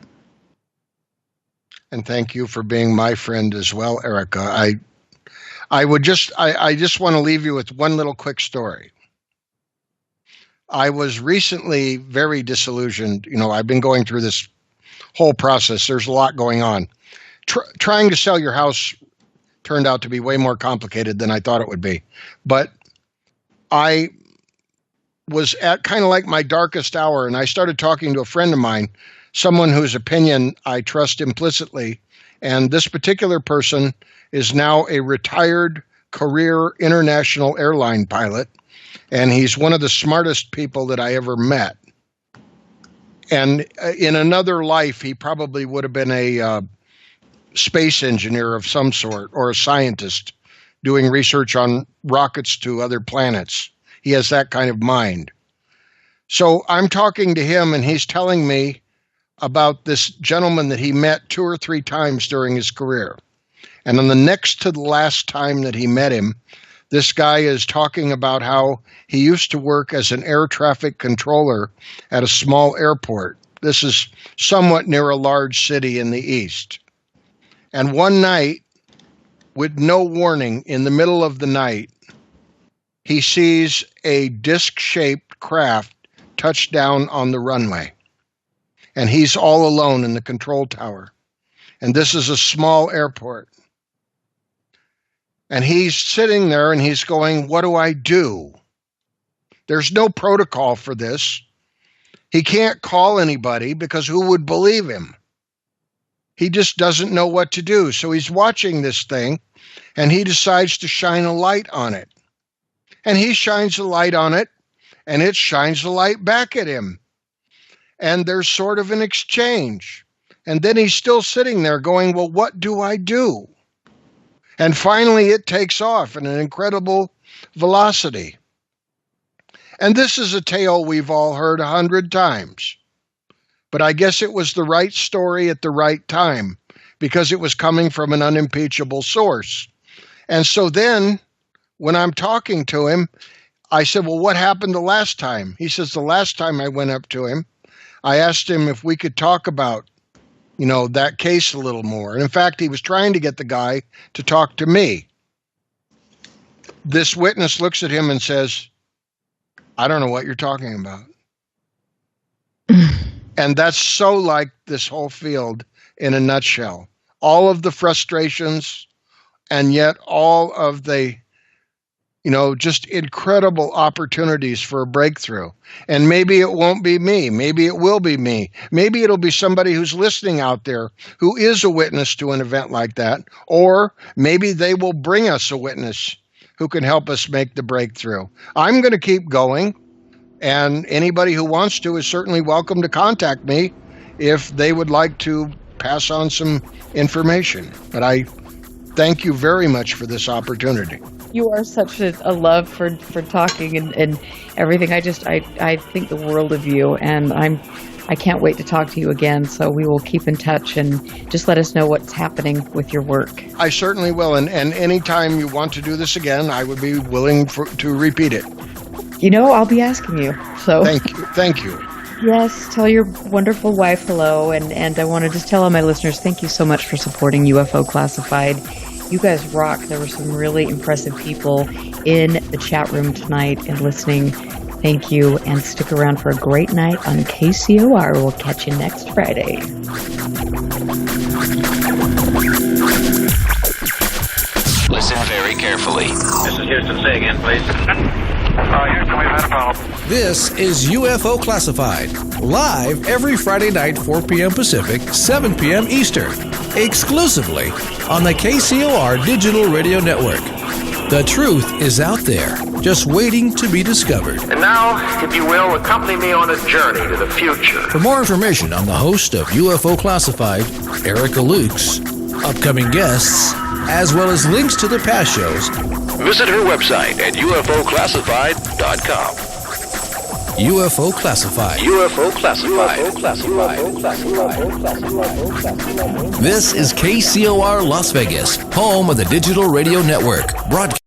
And thank you for being my friend as well, Erica. I just want to leave you with one little quick story. I was recently very disillusioned. You know, I've been going through this whole process. There's a lot going on. Trying to sell your house turned out to be way more complicated than I thought it would be. But I was at kind of like my darkest hour, and I started talking to a friend of mine, someone whose opinion I trust implicitly. And this particular person is now a retired career international airline pilot, and he's one of the smartest people that I ever met. And in another life, he probably would have been a space engineer of some sort, or a scientist doing research on rockets to other planets. He has that kind of mind. So I'm talking to him, and he's telling me about this gentleman that he met 2 or 3 times during his career. And on the next to the last time that he met him, this guy is talking about how he used to work as an air traffic controller at a small airport. This is somewhat near a large city in the east. And one night, with no warning, in the middle of the night, he sees a disc-shaped craft touch down on the runway. And he's all alone in the control tower. And this is a small airport. And he's sitting there and he's going, what do I do? There's no protocol for this. He can't call anybody because who would believe him? He just doesn't know what to do. So he's watching this thing and he decides to shine a light on it. And he shines a light on it and it shines the light back at him. And there's sort of an exchange. And then he's still sitting there going, well, what do I do? And finally, it takes off at an incredible velocity. And this is a tale we've all heard 100 times. But I guess it was the right story at the right time because it was coming from an unimpeachable source. And so then, when I'm talking to him, I said, well, what happened the last time? He says, the last time I went up to him, I asked him if we could talk about that case a little more. And in fact, he was trying to get the guy to talk to me. This witness looks at him and says, I don't know what you're talking about. And that's so like this whole field in a nutshell. All of the frustrations and yet all of the just incredible opportunities for a breakthrough. And maybe it won't be me. Maybe it will be me. Maybe it'll be somebody who's listening out there who is a witness to an event like that. Or maybe they will bring us a witness who can help us make the breakthrough. I'm going to keep going. And anybody who wants to is certainly welcome to contact me if they would like to pass on some information. But I thank you very much for this opportunity. You are such a love for talking and everything. I think the world of you, and I can't wait to talk to you again. So we will keep in touch and just let us know what's happening with your work. I certainly will. And anytime you want to do this again, I would be willing to repeat it. I'll be asking you. So Thank you. Yes, tell your wonderful wife hello. And I want to just tell all my listeners, thank you so much for supporting UFO Classified. You guys rock. There were some really impressive people in the chat room tonight and listening. Thank you, and stick around for a great night on KCOR. We'll catch you next Friday. Listen very carefully. This is Houston. Say again, please. Houston, we've had a problem. This is UFO Classified, live every Friday night, 4 p.m. Pacific, 7 p.m. Eastern, exclusively on the KCOR Digital Radio Network. The truth is out there, just waiting to be discovered. And now, if you will, accompany me on a journey to the future. For more information on the host of UFO Classified, Erica Lukes, upcoming guests, as well as links to the past shows, visit her website at UFOclassified.com. UFO Classified. UFO Classified. This is KCOR Las Vegas, home of the Digital Radio Network. Broadcast